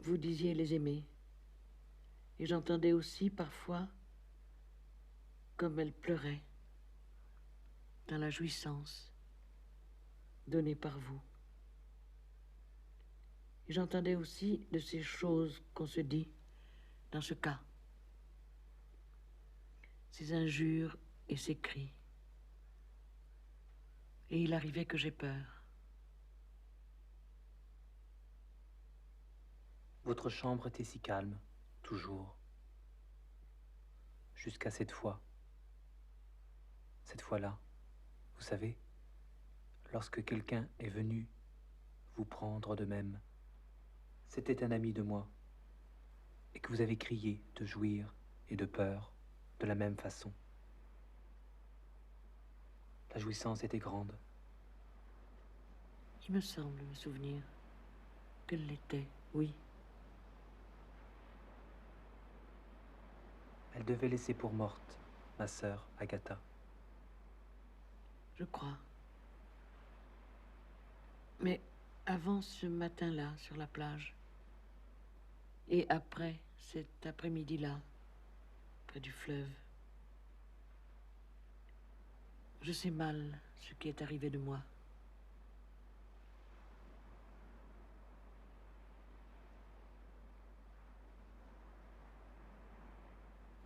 vous disiez les aimer. Et j'entendais aussi parfois comme elles pleuraient dans la jouissance donnée par vous. Et j'entendais aussi de ces choses qu'on se dit dans ce cas. Ces injures et ces cris. Et il arrivait que j'ai peur. Votre chambre était si calme, toujours. Jusqu'à cette fois. Cette fois-là, vous savez, lorsque quelqu'un est venu vous prendre de même, c'était un ami de moi, et que vous avez crié de jouir et de peur de la même façon. La jouissance était grande. Il me semble me souvenir qu'elle l'était, oui. Elle devait laisser pour morte ma sœur Agatha. Je crois. Mais avant ce matin-là sur la plage, et après cet après-midi-là, près du fleuve, je sais mal ce qui est arrivé de moi.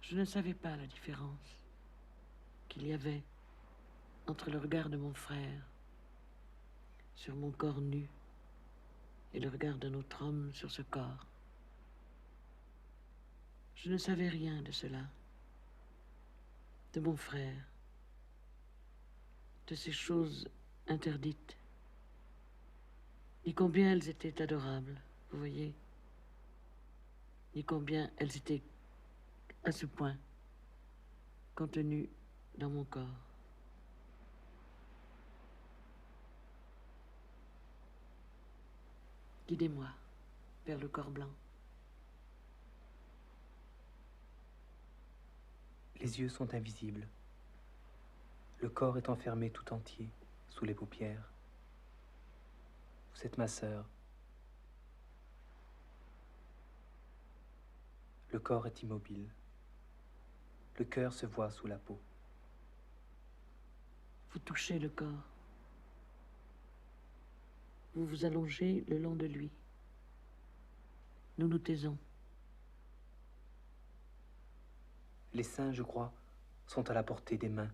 Je ne savais pas la différence qu'il y avait entre le regard de mon frère sur mon corps nu et le regard d'un autre homme sur ce corps. Je ne savais rien de cela, de mon frère, de ces choses interdites, ni combien elles étaient adorables, vous voyez, ni combien elles étaient à ce point contenues dans mon corps. Guidez-moi vers le corps blanc. Les yeux sont invisibles. Le corps est enfermé tout entier sous les paupières. Vous êtes ma sœur. Le corps est immobile. Le cœur se voit sous la peau. Vous touchez le corps. Vous vous allongez le long de lui. Nous nous taisons. Les seins, je crois, sont à la portée des mains,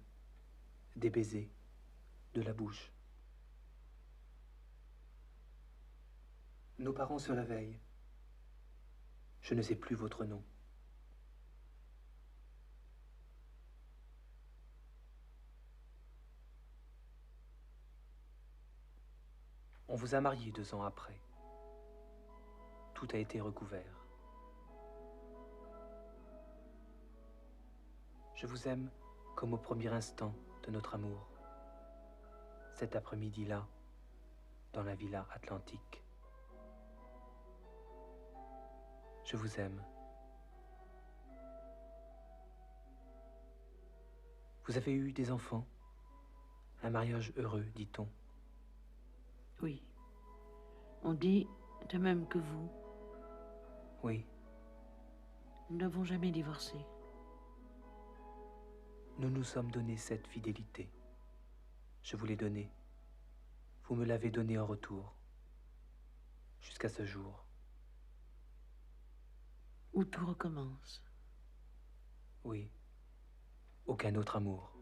des baisers, de la bouche. Nos parents se réveillent. Je ne sais plus votre nom. On vous a marié 2 ans après. Tout a été recouvert. Je vous aime comme au premier instant de notre amour. Cet après-midi-là, dans la villa atlantique. Je vous aime. Vous avez eu des enfants? Un mariage heureux, dit-on. Oui. On dit de même que vous. Oui, Nous n'avons jamais divorcé. nous nous sommes donné cette fidélité. Je vous l'ai donnée. Vous me l'avez donnée en retour. Jusqu'à ce jour. Où tout recommence. Oui. Aucun autre amour.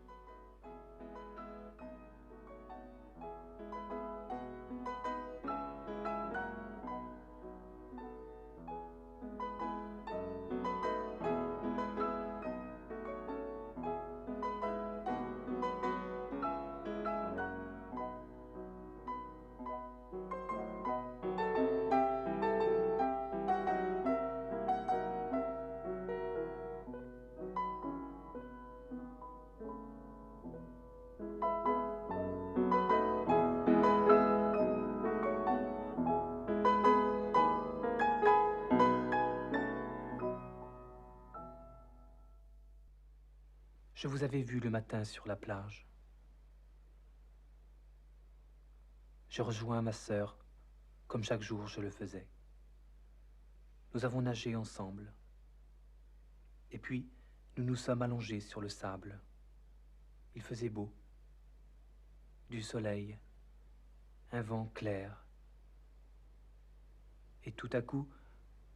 Je vous avais vu le matin sur la plage. Je rejoins ma sœur, comme chaque jour je le faisais. Nous avons nagé ensemble. Et puis, nous nous sommes allongés sur le sable. Il faisait beau. Du soleil, un vent clair. Et tout à coup,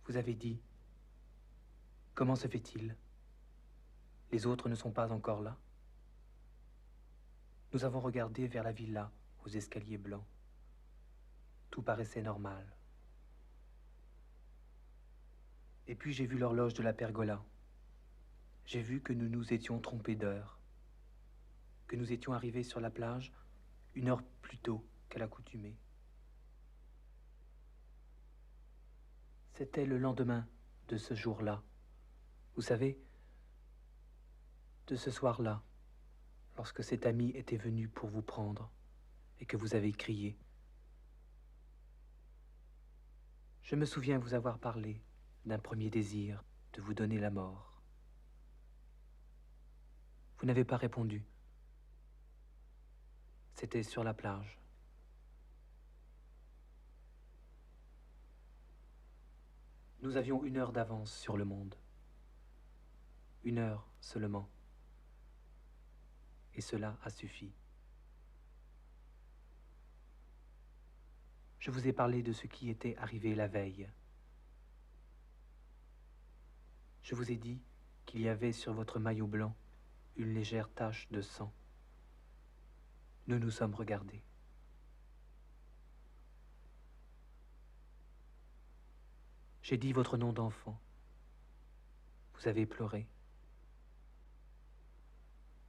vous avez dit, « Comment se fait-il ? Les autres ne sont pas encore là ?» Nous avons regardé vers la villa, aux escaliers blancs. Tout paraissait normal. Et puis j'ai vu l'horloge de la pergola. J'ai vu que nous nous étions trompés d'heure, que nous étions arrivés sur la plage 1 heure plus tôt qu'à l'accoutumée. C'était le lendemain de ce jour-là. Vous savez, de ce soir-là, lorsque cet ami était venu pour vous prendre et que vous avez crié. Je me souviens vous avoir parlé d'un premier désir de vous donner la mort. Vous n'avez pas répondu. C'était sur la plage. Nous avions 1 heure d'avance sur le monde. 1 heure seulement. Et cela a suffi. Je vous ai parlé de ce qui était arrivé la veille. Je vous ai dit qu'il y avait sur votre maillot blanc une légère tache de sang. Nous nous sommes regardés. J'ai dit votre nom d'enfant. Vous avez pleuré.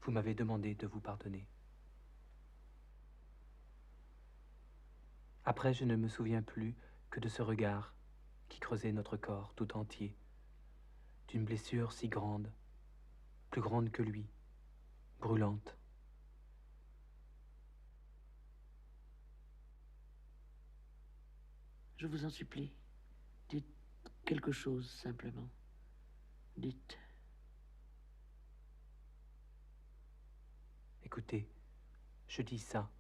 Vous m'avez demandé de vous pardonner. Après, je ne me souviens plus que de ce regard qui creusait notre corps tout entier, d'une blessure si grande, plus grande que lui, brûlante. Je vous en supplie. Dites quelque chose simplement. Dites. Écoutez, je dis ça.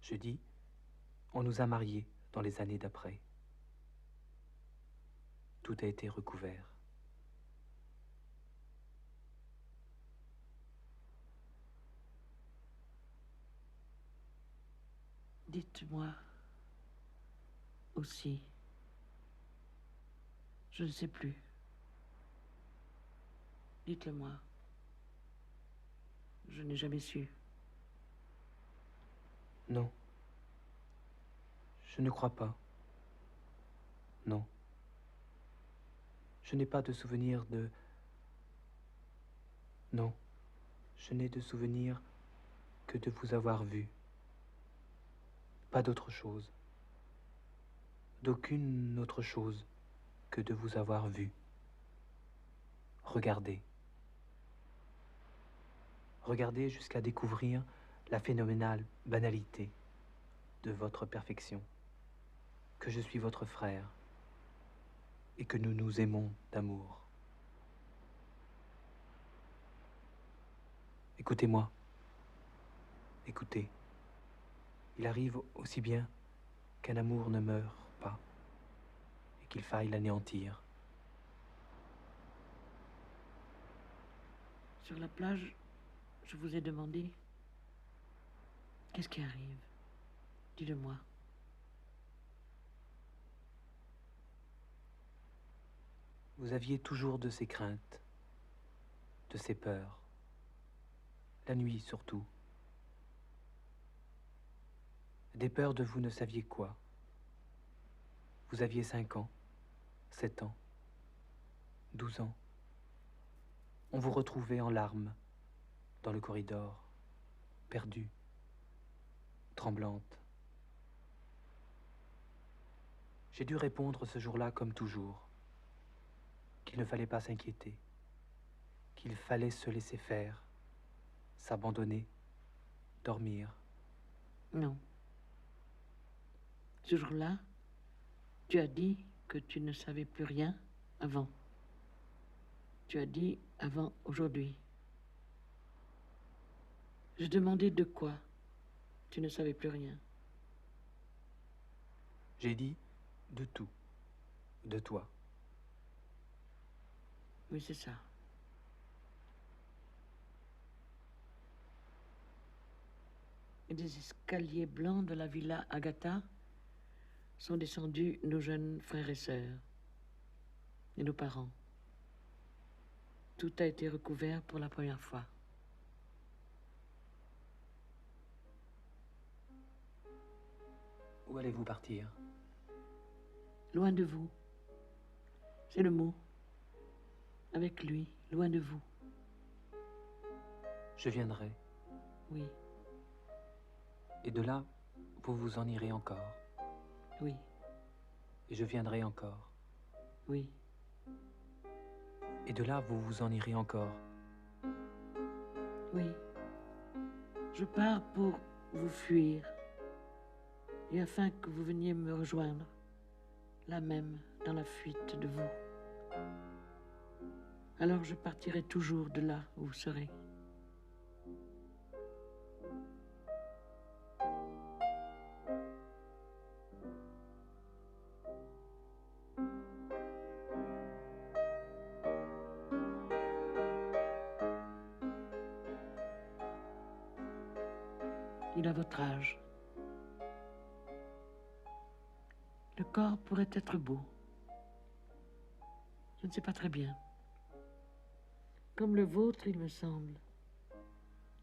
Je dis, on nous a mariés dans les années d'après. Tout a été recouvert. Dites-moi aussi, je ne sais plus. Dites-le-moi. Je n'ai jamais su. Non. Je ne crois pas. Non. Je n'ai pas de souvenir de... Non. Je n'ai de souvenir que de vous avoir vu. Pas d'autre chose. D'aucune autre chose que de vous avoir vu. Regardez. Regardez jusqu'à découvrir la phénoménale banalité de votre perfection. Que je suis votre frère et que nous nous aimons d'amour. Écoutez-moi. Écoutez. Il arrive aussi bien qu'un amour ne meure pas et qu'il faille l'anéantir. Sur la plage, je vous ai demandé, qu'est-ce qui arrive? Dites-le-moi. Vous aviez toujours de ces craintes, de ces peurs, la nuit surtout. Des peurs de vous ne saviez quoi. Vous aviez 5 ans, 7 ans, 12 ans. On vous retrouvait en larmes dans le corridor, perdue, tremblante. J'ai dû répondre ce jour-là comme toujours, qu'il ne fallait pas s'inquiéter, qu'il fallait se laisser faire, s'abandonner, dormir. Non. Ce jour-là, tu as dit que tu ne savais plus rien avant. Tu as dit avant aujourd'hui. Je demandais de quoi tu ne savais plus rien. J'ai dit de tout, de toi. Oui, c'est ça. Et des escaliers blancs de la villa Agatha sont descendus nos jeunes frères et sœurs et nos parents. Tout a été recouvert pour la première fois. Où allez-vous partir? Loin de vous. C'est le mot. Avec lui, loin de vous. Je viendrai. Oui, Et de là, vous vous en irez encore. oui, Et je viendrai encore. oui. Et de là, vous vous en irez encore. Oui. Je pars pour vous fuir. Et afin que vous veniez me rejoindre, là même, dans la fuite de vous. Alors je partirai toujours de là où vous serez. Il a votre âge. Le corps pourrait être beau. Je ne sais pas très bien. Comme le vôtre, il me semble.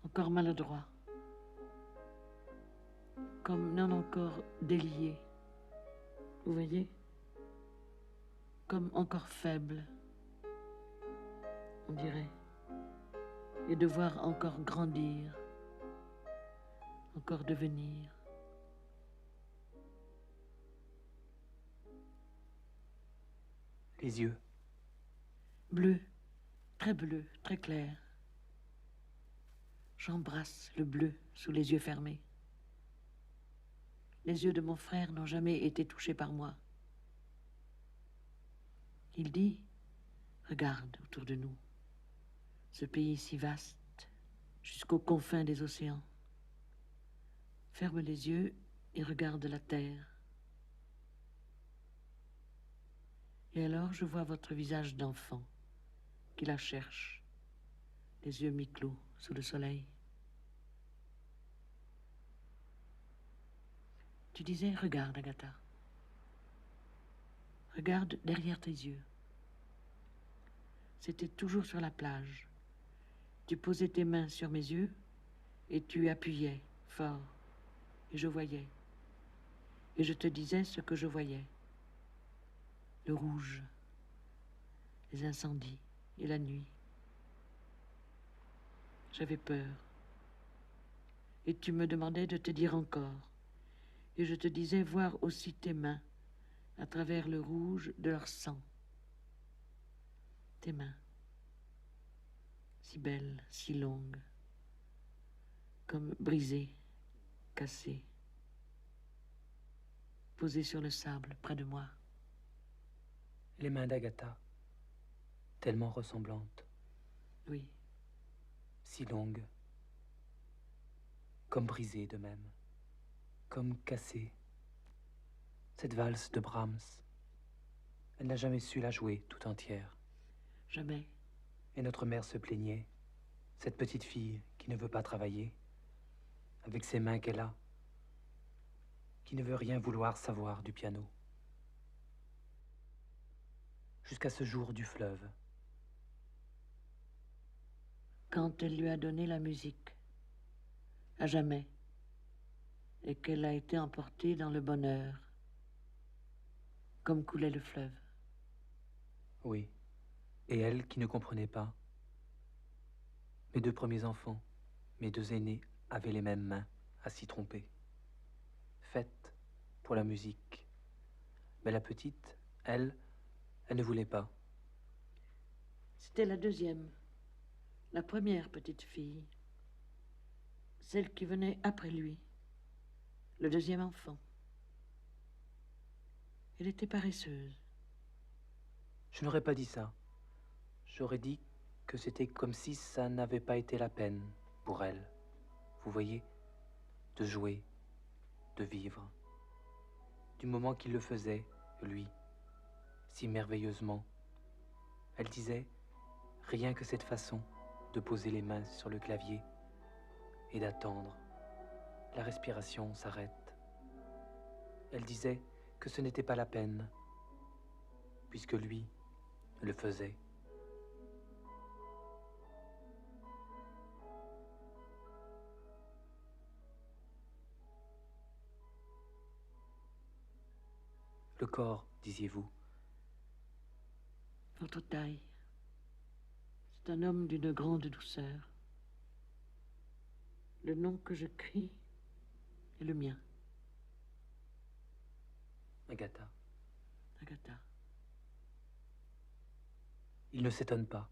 Encore maladroit. Comme non encore délié. Vous voyez? Comme encore faible, on dirait. Et devoir encore grandir. Encore devenir. Les yeux. Bleu, très clair. J'embrasse le bleu sous les yeux fermés. Les yeux de mon frère n'ont jamais été touchés par moi. Il dit, regarde autour de nous, ce pays si vaste, jusqu'aux confins des océans. Ferme les yeux et regarde la terre. Et alors je vois votre visage d'enfant qui la cherche, les yeux mi-clos sous le soleil. Tu disais, regarde, Agatha. Regarde derrière tes yeux. C'était toujours sur la plage. Tu posais tes mains sur mes yeux et tu appuyais fort. Et je voyais. Et je te disais ce que je voyais. Le rouge, les incendies et la nuit. J'avais peur. Et tu me demandais de te dire encore. Et je te disais voir aussi tes mains à travers le rouge de leur sang. Tes mains, si belles, si longues, comme brisées, cassées, posées sur le sable près de moi. Les mains d'Agatha, tellement ressemblantes, Oui, si longues, comme brisées de même, comme cassées. Cette valse de Brahms, elle n'a jamais su la jouer tout entière. jamais. Et notre mère se plaignait, cette petite fille qui ne veut pas travailler, avec ses mains qu'elle a, qui ne veut rien vouloir savoir du piano. Jusqu'à ce jour du fleuve. Quand elle lui a donné la musique, à jamais, et qu'elle a été emportée dans le bonheur, comme coulait le fleuve. Oui, et elle qui ne comprenait pas. Mes deux premiers enfants, mes deux aînés, avaient les mêmes mains à s'y tromper. Faites pour la musique. Mais la petite, elle ne voulait pas. C'était la deuxième, la première petite fille, celle qui venait après lui, le deuxième enfant. Elle était paresseuse. Je n'aurais pas dit ça. J'aurais dit que c'était comme si ça n'avait pas été la peine pour elle. Vous voyez, de jouer, de vivre. Du moment qu'il le faisait, lui, si merveilleusement. Elle disait, rien que cette façon de poser les mains sur le clavier et d'attendre. La respiration s'arrête. Elle disait que ce n'était pas la peine, puisque lui le faisait. Le corps, disiez-vous? Votre taille. C'est un homme d'une grande douceur. Le nom que je crie est le mien. Agatha. Agatha. Il ne s'étonne pas.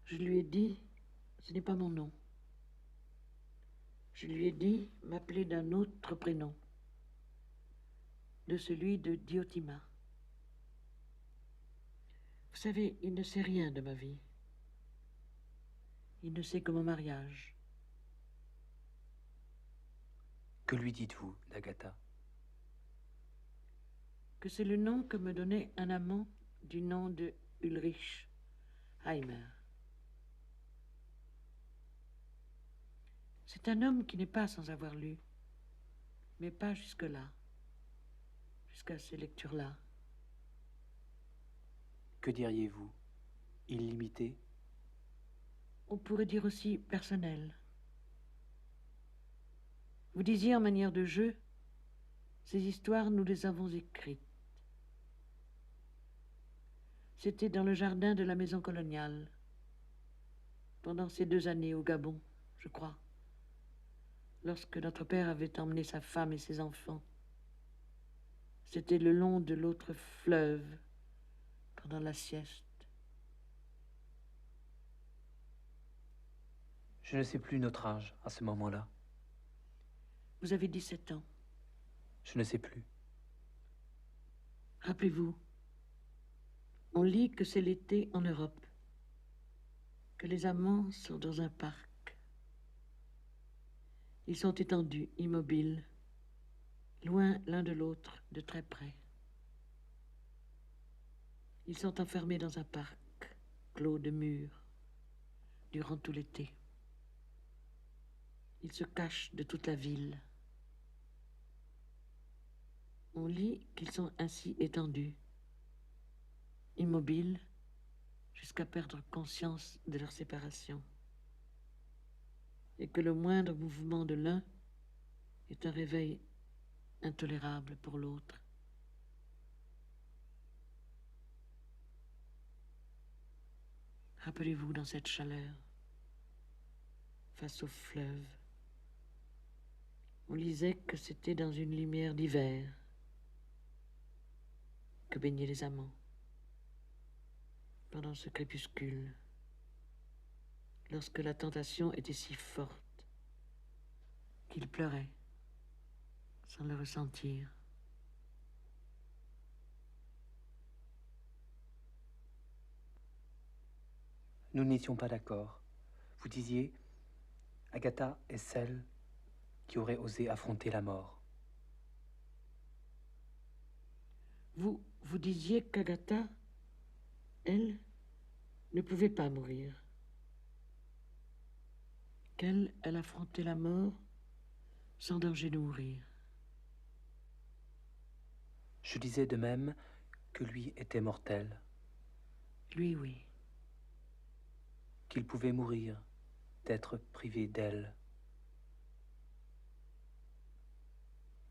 Je lui ai dit, ce n'est pas mon nom. Je lui ai dit m'appeler d'un autre prénom, de celui de Diotima. Vous savez, il ne sait rien de ma vie. Il ne sait que mon mariage. Que lui dites-vous d'Agatha? Que c'est le nom que me donnait un amant du nom de Ulrich Heimer. C'est un homme qui n'est pas sans avoir lu, mais pas jusque-là, jusqu'à ces lectures-là. Que diriez-vous? Illimité? On pourrait dire aussi personnel. Vous disiez en manière de jeu, ces histoires, nous les avons écrites. C'était dans le jardin de la maison coloniale, pendant ces 2 années au Gabon, je crois, lorsque notre père avait emmené sa femme et ses enfants. C'était le long de l'autre fleuve, pendant la sieste. Je ne sais plus notre âge à ce moment-là. Vous avez 17 ans. Je ne sais plus. Rappelez-vous, on lit que c'est l'été en Europe, que les amants sont dans un parc. Ils sont étendus, immobiles, loin l'un de l'autre, de très près. Ils sont enfermés dans un parc clos de murs durant tout l'été. Ils se cachent de toute la ville. On lit qu'ils sont ainsi étendus, immobiles, jusqu'à perdre conscience de leur séparation, et que le moindre mouvement de l'un est un réveil intolérable pour l'autre. Rappelez-vous dans cette chaleur, face au fleuve, on lisait que c'était dans une lumière d'hiver que baignaient les amants. Pendant ce crépuscule, lorsque la tentation était si forte qu'ils pleuraient sans le ressentir. Nous n'étions pas d'accord. Vous disiez, Agatha est celle qui aurait osé affronter la mort. Vous disiez qu'Agatha, elle, ne pouvait pas mourir. Qu'elle affrontait la mort sans danger de mourir. Je disais de même que lui était mortel, Lui, oui. qu'il pouvait mourir, d'être privé d'elle,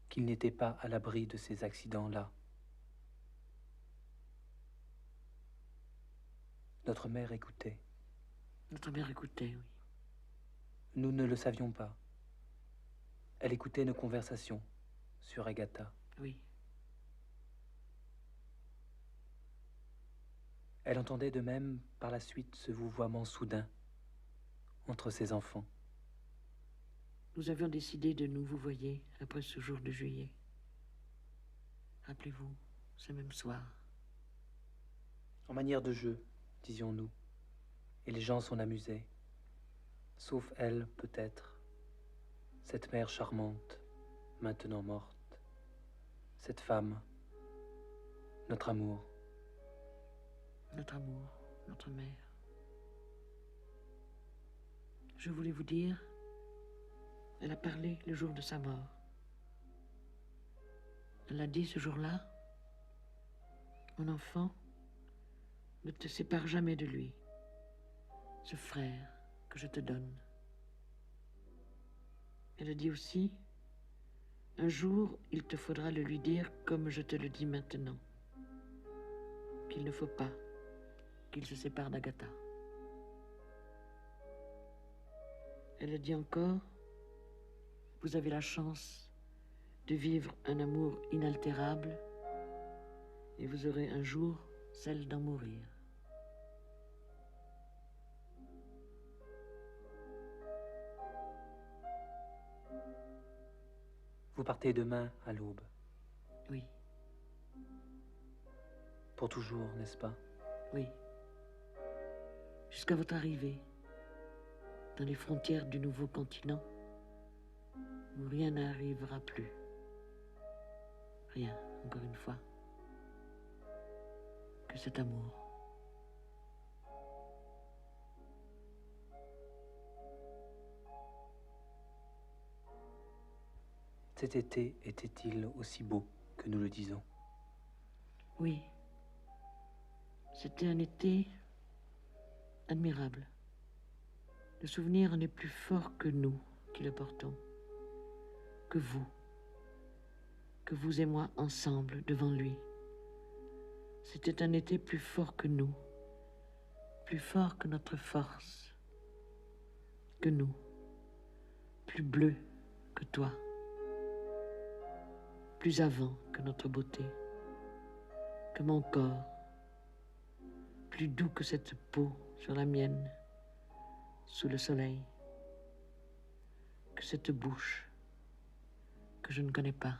qu'il n'était pas à l'abri de ces accidents-là. Notre mère écoutait. Notre mère écoutait, oui. Nous ne le savions pas. Elle écoutait nos conversations sur Agatha. Oui. Elle entendait de même par la suite ce vouvoiement soudain entre ses enfants. Nous avions décidé de nous vouvoyer après ce jour de juillet. Rappelez-vous, ce même soir. En manière de jeu, disions-nous, et les gens s'en amusaient. Sauf elle, peut-être, cette mère charmante, maintenant morte, cette femme, notre amour. Notre amour, notre mère. Je voulais vous dire, elle a parlé le jour de sa mort. Elle a dit ce jour-là, mon enfant, ne te sépare jamais de lui, ce frère que je te donne. Elle a dit aussi, un jour, il te faudra le lui dire comme je te le dis maintenant, qu'il ne faut pas qu'il se sépare d'Agatha. Elle a dit encore, vous avez la chance de vivre un amour inaltérable et vous aurez un jour celle d'en mourir. Vous partez demain à l'aube. Oui, Pour toujours, n'est-ce pas? oui. Jusqu'à votre arrivée dans les frontières du nouveau continent où rien n'arrivera plus. Rien, encore une fois, que cet amour. Cet été était-il aussi beau que nous le disons? Oui, c'était un été admirable. Le souvenir en est plus fort que nous qui le portons, que vous et moi ensemble devant lui. C'était un été plus fort que nous, plus fort que notre force, que nous, plus bleu que toi, plus avant que notre beauté, que mon corps, plus doux que cette peau sur la mienne, sous le soleil, que cette bouche que je ne connais pas.